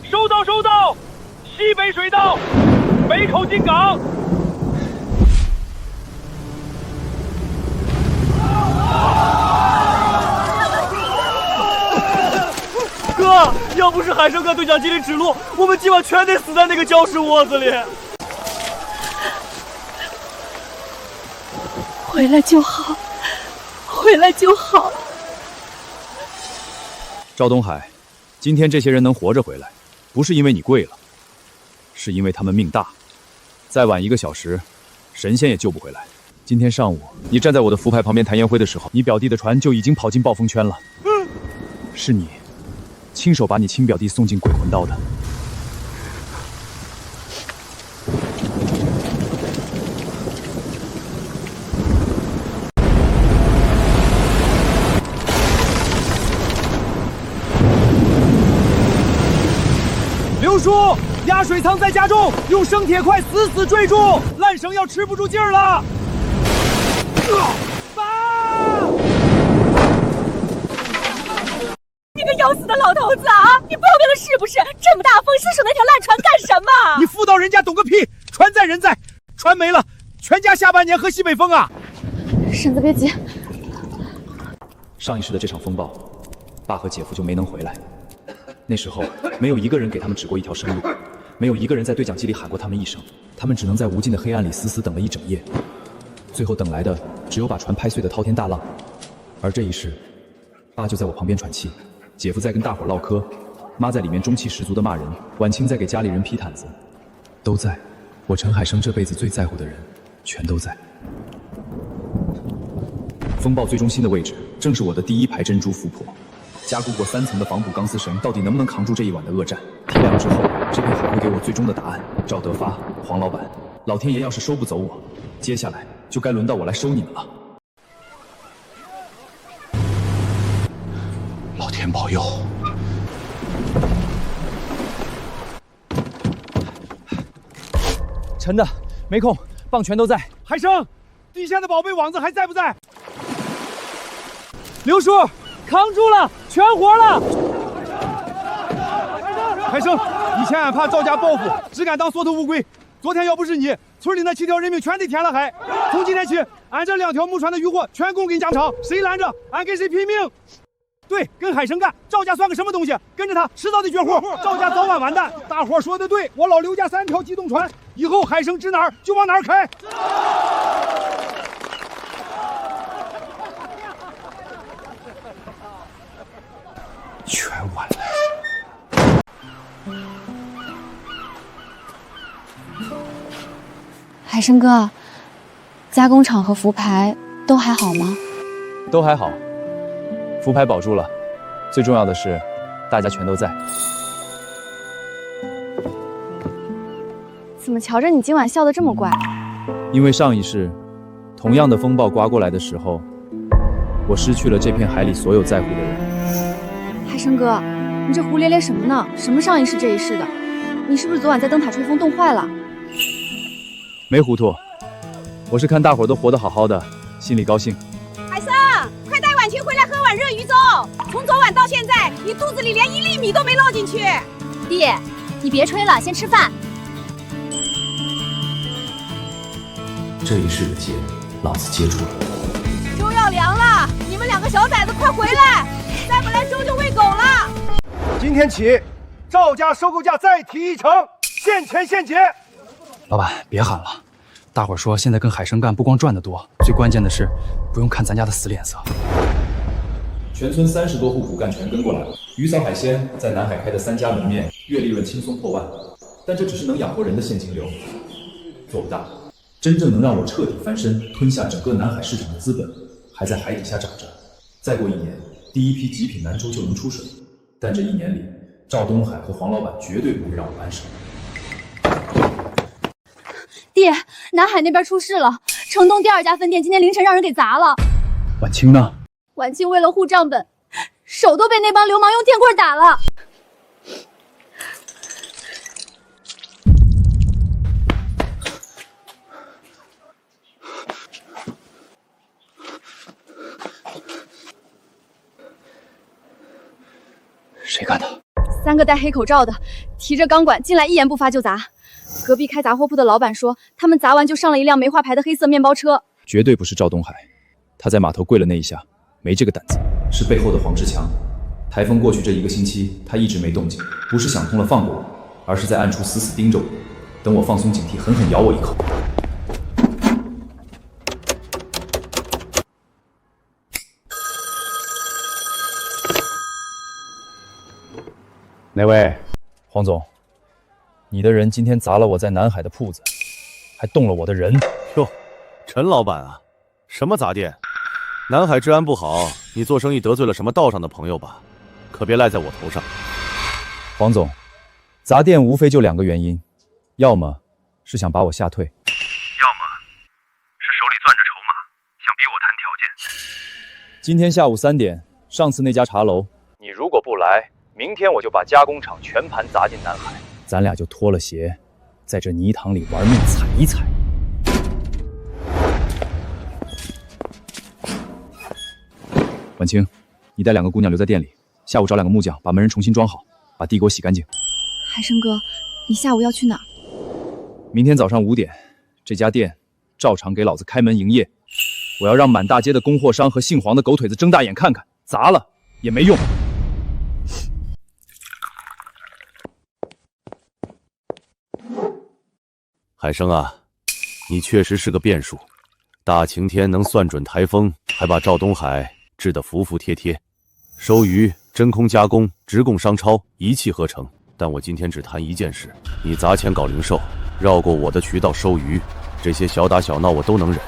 收到，收到。西北水道，北口进港。哥，要不是海生哥对讲机里指路，我们今晚全得死在那个礁石窝子里。回来就好，回来就好。赵东海，今天这些人能活着回来，不是因为你跪了，是因为他们命大。再晚1个小时，神仙也救不回来。今天上午，你站在我的浮牌旁边谈烟灰的时候，你表弟的船就已经跑进暴风圈了。是你亲手把你亲表弟送进鬼魂道的。刘叔，压水舱在加重，用生铁块死死坠住，烂绳要吃不住劲儿了。你个要死的老头子啊！你暴病了是不是？这么大风，伸手那条烂船干什么？你妇道人家懂个屁！船在人在，船没了，全家下半年喝西北风啊！婶子别急，上一世的这场风暴，爸和姐夫就没能回来。那时候没有一个人给他们指过一条生路，没有一个人在对讲机里喊过他们一声，他们只能在无尽的黑暗里死死等了一整夜，最后等来的只有把船拍碎的滔天大浪。而这一世，爸就在我旁边喘气，姐夫在跟大伙唠嗑，妈在里面中气十足的骂人，婉清在给家里人披毯子，都在。我陈海生这辈子最在乎的人，全都在。风暴最中心的位置，正是我的第1排珍珠浮坡。加固过3层的防捕钢丝绳，到底能不能扛住这一晚的恶战？天亮之后，这片海会给我最终的答案。赵德发、黄老板，老天爷要是收不走我，接下来就该轮到我来收你们了。老天保佑！沉的，没空，棒全都在。海生，地下的宝贝网子还在不在？刘叔，扛住了，全活了。海生，以前俺怕赵家报复，只敢当缩头乌龟。昨天要不是你，村里那7条人命全得填了海。从今天起，俺这2条木船的渔获全供给家厂，谁拦着，俺跟谁拼命。对，跟海生干，赵家算个什么东西？跟着他，迟早得绝户，赵家早晚完蛋。大伙说的对，我老刘家3条机动船，以后海生指哪儿就往哪儿开。全完了。海生哥，加工厂和福牌都还好吗？都还好，福牌保住了，最重要的是，大家全都在。怎么瞧着你今晚笑得这么怪？因为上一世，同样的风暴刮过来的时候，我失去了这片海里所有在乎的人。海生哥，你这胡咧咧什么呢？什么上一世这一世的？你是不是昨晚在灯塔吹风冻坏了？没糊涂，我是看大伙儿都活得好好的，心里高兴。海生，快带婉晴回来喝碗热鱼粥。从昨晚到现在，你肚子里连1粒米都没落进去。弟，你别吹了，先吃饭。这一世的劫，老子接住了。粥要凉了，你们2个小崽子快回来，再不来粥就喂狗了。今天起，赵家收购价再提1成，现钱现结。老板，别喊了，大伙儿说现在跟海生干不光赚得多，最关键的是不用看咱家的死脸色。全村30多户骨干全跟过来了。鱼嫂海鲜在南海开的3家门面，月利润轻松破万，但这只是能养活人的现金流，做不大。真正能让我彻底翻身，吞下整个南海市场的资本，还在海底下长着。再过1年，第一批极品南珠就能出水，但这1年里，赵东海和黄老板绝对不会让我安生。弟，南海那边出事了，城东第2家分店今天凌晨让人给砸了。婉清呢？婉清为了护账本，手都被那帮流氓用电棍打了。谁干的？3个戴黑口罩的，提着钢管进来，一言不发就砸。隔壁开杂货铺的老板说，他们砸完就上了一辆没画牌的黑色面包车。绝对不是赵东海，他在码头跪了那一下，没这个胆子。是背后的黄志强。台风过去这1个星期，他一直没动静，不是想通了放过我，而是在暗处死死盯着我，等我放松警惕，狠狠咬我一口。哪位？黄总，你的人今天砸了我在南海的铺子，还动了我的人。哟，陈老板啊，什么砸店？南海治安不好，你做生意得罪了什么道上的朋友吧？可别赖在我头上。黄总，砸店无非就2个原因，要么是想把我吓退，要么是手里攥着筹码，想逼我谈条件。今天下午3点，上次那家茶楼，你如果不来，明天我就把加工厂全盘砸进南海，咱俩就脱了鞋，在这泥塘里玩命踩一踩。婉清，你带2个姑娘留在店里，下午找2个木匠把门人重新装好，把地给我洗干净。海生哥，你下午要去哪儿？明天早上5点，这家店照常给老子开门营业。我要让满大街的供货商和姓黄的狗腿子睁大眼看看，砸了也没用。海生啊，你确实是个变数。大晴天能算准台风，还把赵东海治得服服帖帖。收鱼、真空加工、直供商超，一气呵成。但我今天只谈一件事：你砸钱搞零售，绕过我的渠道收鱼，这些小打小闹我都能忍。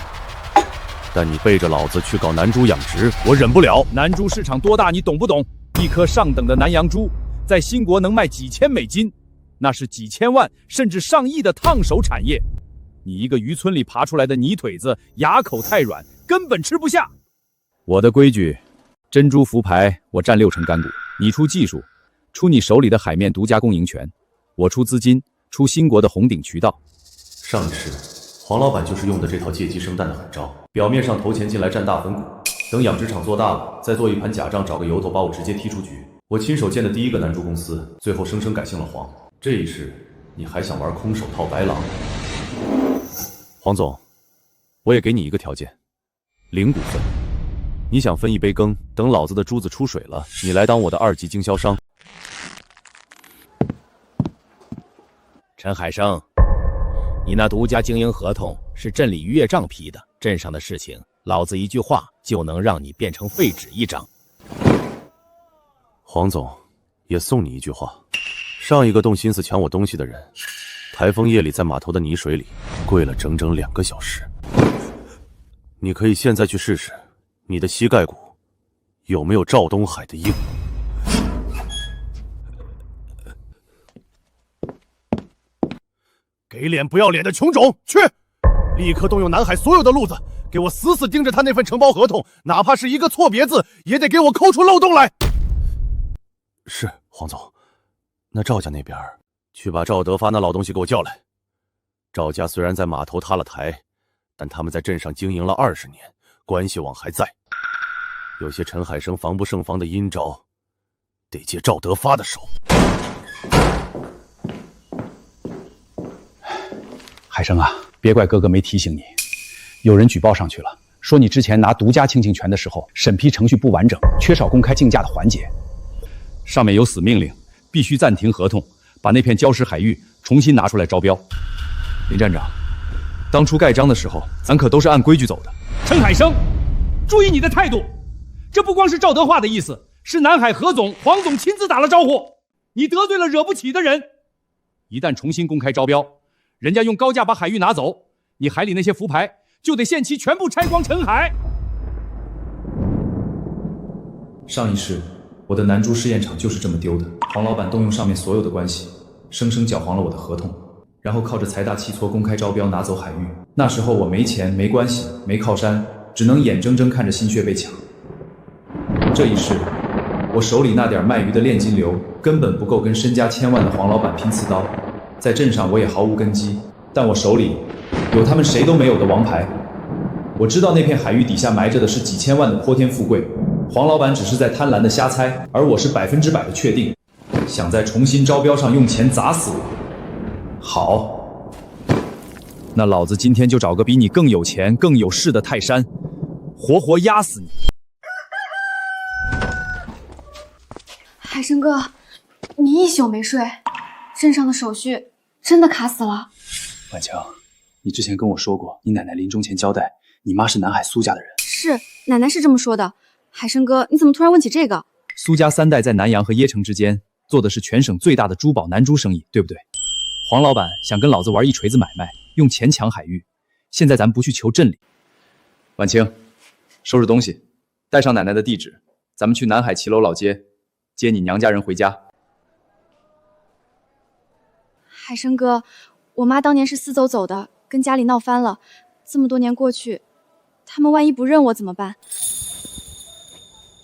但你背着老子去搞南猪养殖，我忍不了。南猪市场多大，你懂不懂？一颗上等的南洋猪，在新国能卖几千美金，那是几千万甚至上亿的烫手产业。你一个渔村里爬出来的泥腿子，牙口太软，根本吃不下。我的规矩，珍珠福牌我占6成干股，你出技术，出你手里的海面独家供应权，我出资金，出新国的红顶渠道。上一世，黄老板就是用的这套借鸡生蛋的狠招，表面上投钱进来占大分股，等养殖场做大了，再做一盘假账，找个由头把我直接踢出局。我亲手建的第1个南珠公司，最后生生改姓了黄。这一世，你还想玩空手套白狼？黄总，我也给你一个条件，0股份。你想分一杯羹，等老子的珠子出水了，你来当我的2级经销商。陈海生，你那独家经营合同是镇里于业账批的，镇上的事情，老子一句话就能让你变成废纸一张。黄总，也送你一句话：上一个动心思抢我东西的人，台风夜里在码头的泥水里跪了整整2个小时。你可以现在去试试，你的膝盖骨有没有赵东海的硬？给脸不要脸的穷种，去！立刻动用南海所有的路子，给我死死盯着他那份承包合同，哪怕是一个错别字，也得给我抠出漏洞来。是，黄总。那赵家那边，去把赵德发那老东西给我叫来。赵家虽然在码头塌了台，但他们在镇上经营了20年，关系网还在。有些陈海生防不胜防的阴招，得借赵德发的手。海生啊，别怪哥哥没提醒你，有人举报上去了，说你之前拿独家倾尽权的时候，审批程序不完整，缺少公开竞价的环节。上面有死命令，必须暂停合同，把那片礁石海域重新拿出来招标。林站长，当初盖章的时候，咱可都是按规矩走的。陈海生，注意你的态度，这不光是赵德化的意思，是南海何总、黄总亲自打了招呼。你得罪了惹不起的人，一旦重新公开招标，人家用高价把海域拿走，你海里那些浮牌就得限期全部拆光沉海。上一世，我的南珠试验场就是这么丢的。黄老板动用上面所有的关系，生生搅黄了我的合同，然后靠着财大气粗公开招标拿走海域。那时候我没钱、没关系、没靠山，只能眼睁睁看着心血被抢。这一世，我手里那点卖鱼的炼金流根本不够跟身家千万的黄老板拼刺刀。在镇上我也毫无根基，但我手里有他们谁都没有的王牌。我知道那片海域底下埋着的是几千万的泼天富贵，黄老板只是在贪婪的瞎猜，而我是100%的确定，想在重新招标上用钱砸死我。好，那老子今天就找个比你更有钱、更有势的泰山，活活压死你！海生哥，你一宿没睡，镇上的手续真的卡死了。婉晴，你之前跟我说过，你奶奶临终前交代，你妈是南海苏家的人。是，奶奶是这么说的。海生哥，你怎么突然问起这个？苏家3代在南阳和邺城之间做的是全省最大的珠宝南珠生意，对不对？黄老板想跟老子玩一锤子买卖，用钱抢海域。现在咱不去求镇里。婉晴，收拾东西，带上奶奶的地址，咱们去南海骑楼老街接你娘家人回家。海生哥，我妈当年是私走的，跟家里闹翻了。这么多年过去，他们万一不认我怎么办？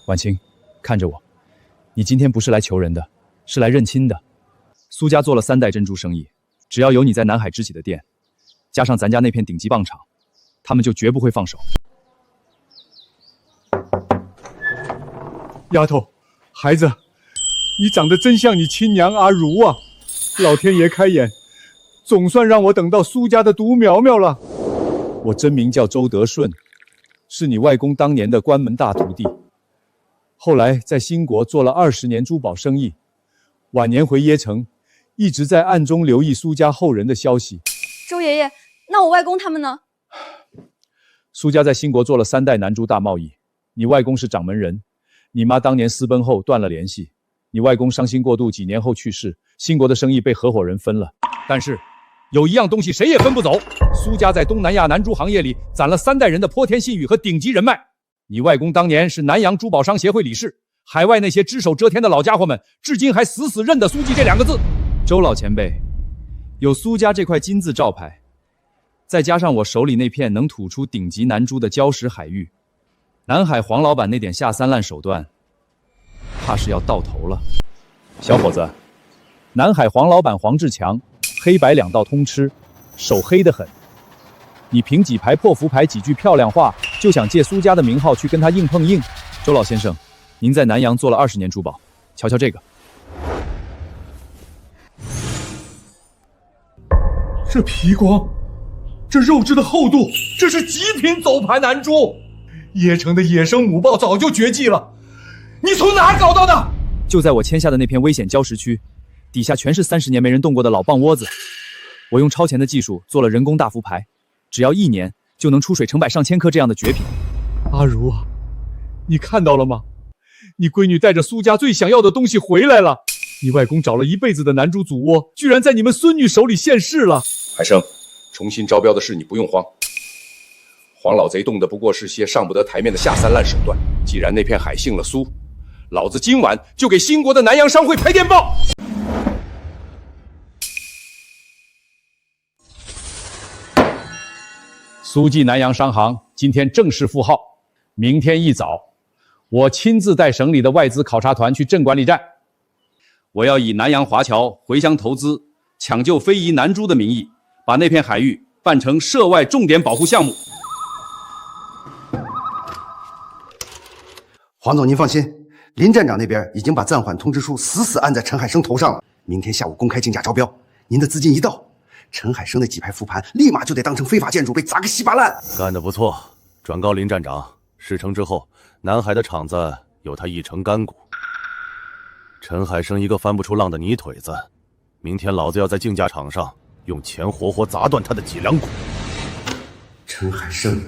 婉晴，看着我，你今天不是来求人的，是来认亲的。苏家做了3代珍珠生意，只要有你在南海支起的店，加上咱家那片顶级棒场，他们就绝不会放手。丫头，孩子，你长得真像你亲娘阿如啊！老天爷开眼，总算让我等到苏家的独苗苗了。我真名叫周德顺，是你外公当年的关门大徒弟。后来在兴国做了20年珠宝生意，晚年回邺城，一直在暗中留意苏家后人的消息。周爷爷，那我外公他们呢？苏家在兴国做了3代南珠大贸易，你外公是掌门人，你妈当年私奔后断了联系，你外公伤心过度，几年后去世，兴国的生意被合伙人分了。但是有一样东西谁也分不走，苏家在东南亚南珠行业里攒了3代人的泼天信誉和顶级人脉。你外公当年是南洋珠宝商协会理事，海外那些只手遮天的老家伙们至今还死死认得苏记这2个字。周老前辈，有苏家这块金字招牌，再加上我手里那片能吐出顶级南珠的礁石海域，南海黄老板那点下三滥手段，怕是要到头了。小伙子，南海黄老板黄志强，黑白2道通吃，手黑得很。你凭几排破浮牌几句漂亮话，就想借苏家的名号去跟他硬碰硬？周老先生，您在南洋做了20年珠宝，瞧瞧这个。这皮光，这肉质的厚度，这是极品走盘南珠。邺城的野生母豹早就绝迹了，你从哪儿搞到的？就在我签下的那片危险礁石区，底下全是30年没人动过的老蚌窝子。我用超前的技术做了人工大浮排，只要1年就能出水成百上千颗这样的绝品。阿如啊，你看到了吗？你闺女带着苏家最想要的东西回来了。你外公找了一辈子的南珠祖窝，居然在你们孙女手里现世了。海生，重新招标的事你不用慌。黄老贼动的不过是些上不得台面的下三滥手段。既然那片海姓了苏，老子今晚就给兴国的南洋商会拍电报。苏记南洋商行今天正式复号，明天一早，我亲自带省里的外资考察团去镇管理站。我要以南洋华侨回乡投资、抢救非遗南珠的名义，把那片海域办成涉外重点保护项目。黄总，您放心，林站长那边已经把暂缓通知书死按在陈海生头上了。明天下午公开竞价招标，您的资金一到，陈海生那几排浮盘立马就得当成非法建筑被砸个稀巴烂。干得不错，转告林站长，事成之后，南海的厂子有他一成干股。陈海生一个翻不出浪的泥腿子，明天老子要在竞价场上用钱活活砸断他的脊梁骨。陈海生，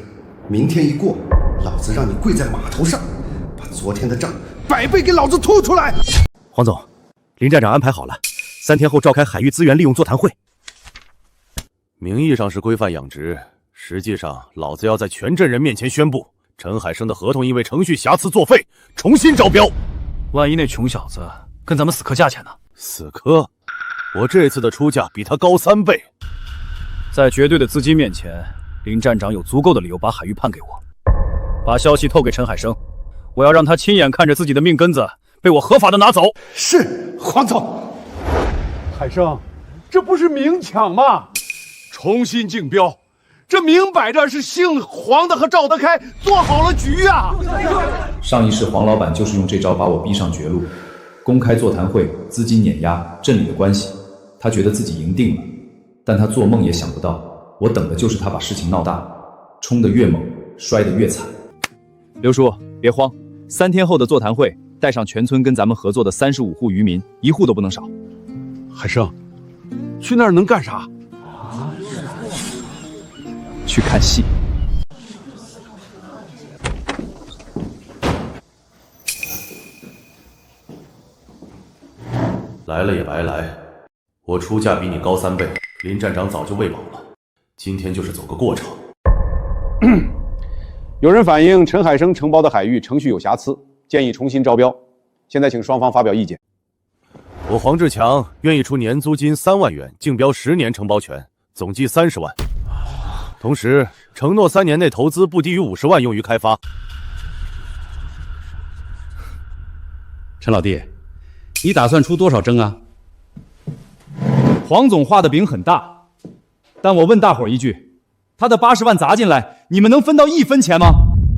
明天一过，老子让你跪在码头上，把昨天的账100倍给老子吐出来。黄总，林站长安排好了，3天后召开海域资源利用座谈会。名义上是规范养殖，实际上老子要在全镇人面前宣布，陈海生的合同因为程序瑕疵作废，重新招标。万一那穷小子跟咱们死磕价钱呢？死磕？我这次的出价比他高3倍。在绝对的资金面前，林站长有足够的理由把海域判给我。把消息透给陈海生，我要让他亲眼看着自己的命根子被我合法的拿走。是，黄总。海生，这不是明抢吗？重新竞标，这明摆着是姓黄的和赵德开做好了局啊！上一世黄老板就是用这招把我逼上绝路，公开座谈会，资金碾压，镇里的关系，他觉得自己赢定了，但他做梦也想不到，我等的就是他把事情闹大，冲得越猛，摔得越惨。刘叔，别慌，3天后的座谈会，带上全村跟咱们合作的35户渔民，1户都不能少。海生，去那儿能干啥？去看戏。来了也白来，我出价比你高3倍，林站长早就喂饱了，今天就是走个过场。有人反映陈海生承包的海域程序有瑕疵，建议重新招标。现在请双方发表意见。我黄志强愿意出年租金3万元，竞标10年承包权，总计30万。同时承诺3年内投资不低于50万用于开发。陈老弟，你打算出多少征啊？黄总画的饼很大，但我问大伙儿一句，他的80万砸进来，你们能分到1分钱吗？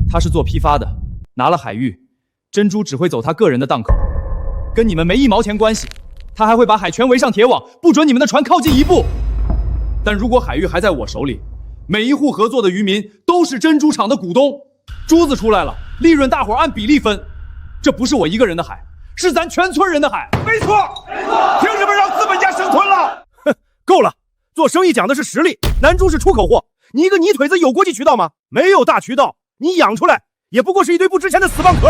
他是做批发的，拿了海域，珍珠只会走他个人的档口，跟你们没1毛钱关系。他还会把海权围上铁网，不准你们的船靠近1步。但如果海域还在我手里，每一户合作的渔民都是珍珠厂的股东，珠子出来了，利润大伙按比例分。这不是我一个人的海，是咱全村人的海。没错，没错，凭什么让资本家生吞了？哼，够了！做生意讲的是实力，南珠是出口货，你一个泥腿子有国际渠道吗？没有大渠道，你养出来也不过是一堆不值钱的死蚌壳。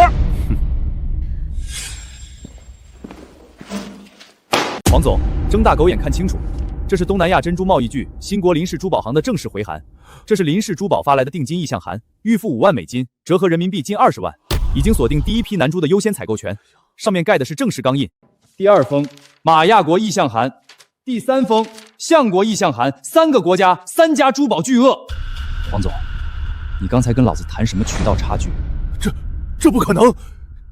黄总，睁大狗眼看清楚，这是东南亚珍珠贸易局新国林氏珠宝行的正式回函，这是林氏珠宝发来的定金意向函，预付5万美金，折合人民币近20万，已经锁定第1批南珠的优先采购权，上面盖的是正式钢印。第2封马亚国意向函，第3封相国意向函，3个国家3家珠宝巨鳄。黄总，你刚才跟老子谈什么渠道差距？这不可能！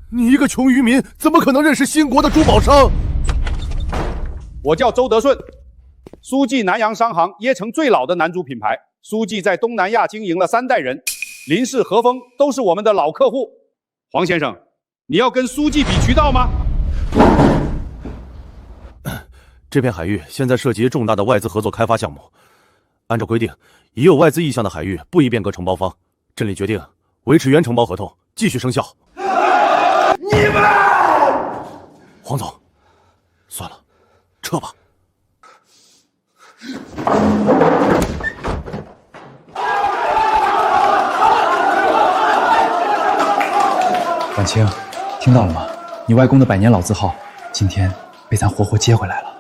你一个穷渔民，怎么可能认识新国的珠宝商？我叫周德顺，苏记南洋商行椰城最老的南珠品牌。苏记在东南亚经营了3代人，林氏、和风都是我们的老客户。黄先生，你要跟苏记比渠道吗？这片海域现在涉及重大的外资合作开发项目，按照规定，已有外资意向的海域不宜变更承包方。镇里决定，维持原承包合同继续生效。你们，黄总，算了，撤吧。婉清，听到了吗？你外公的百年老字号，今天被咱活活接回来了。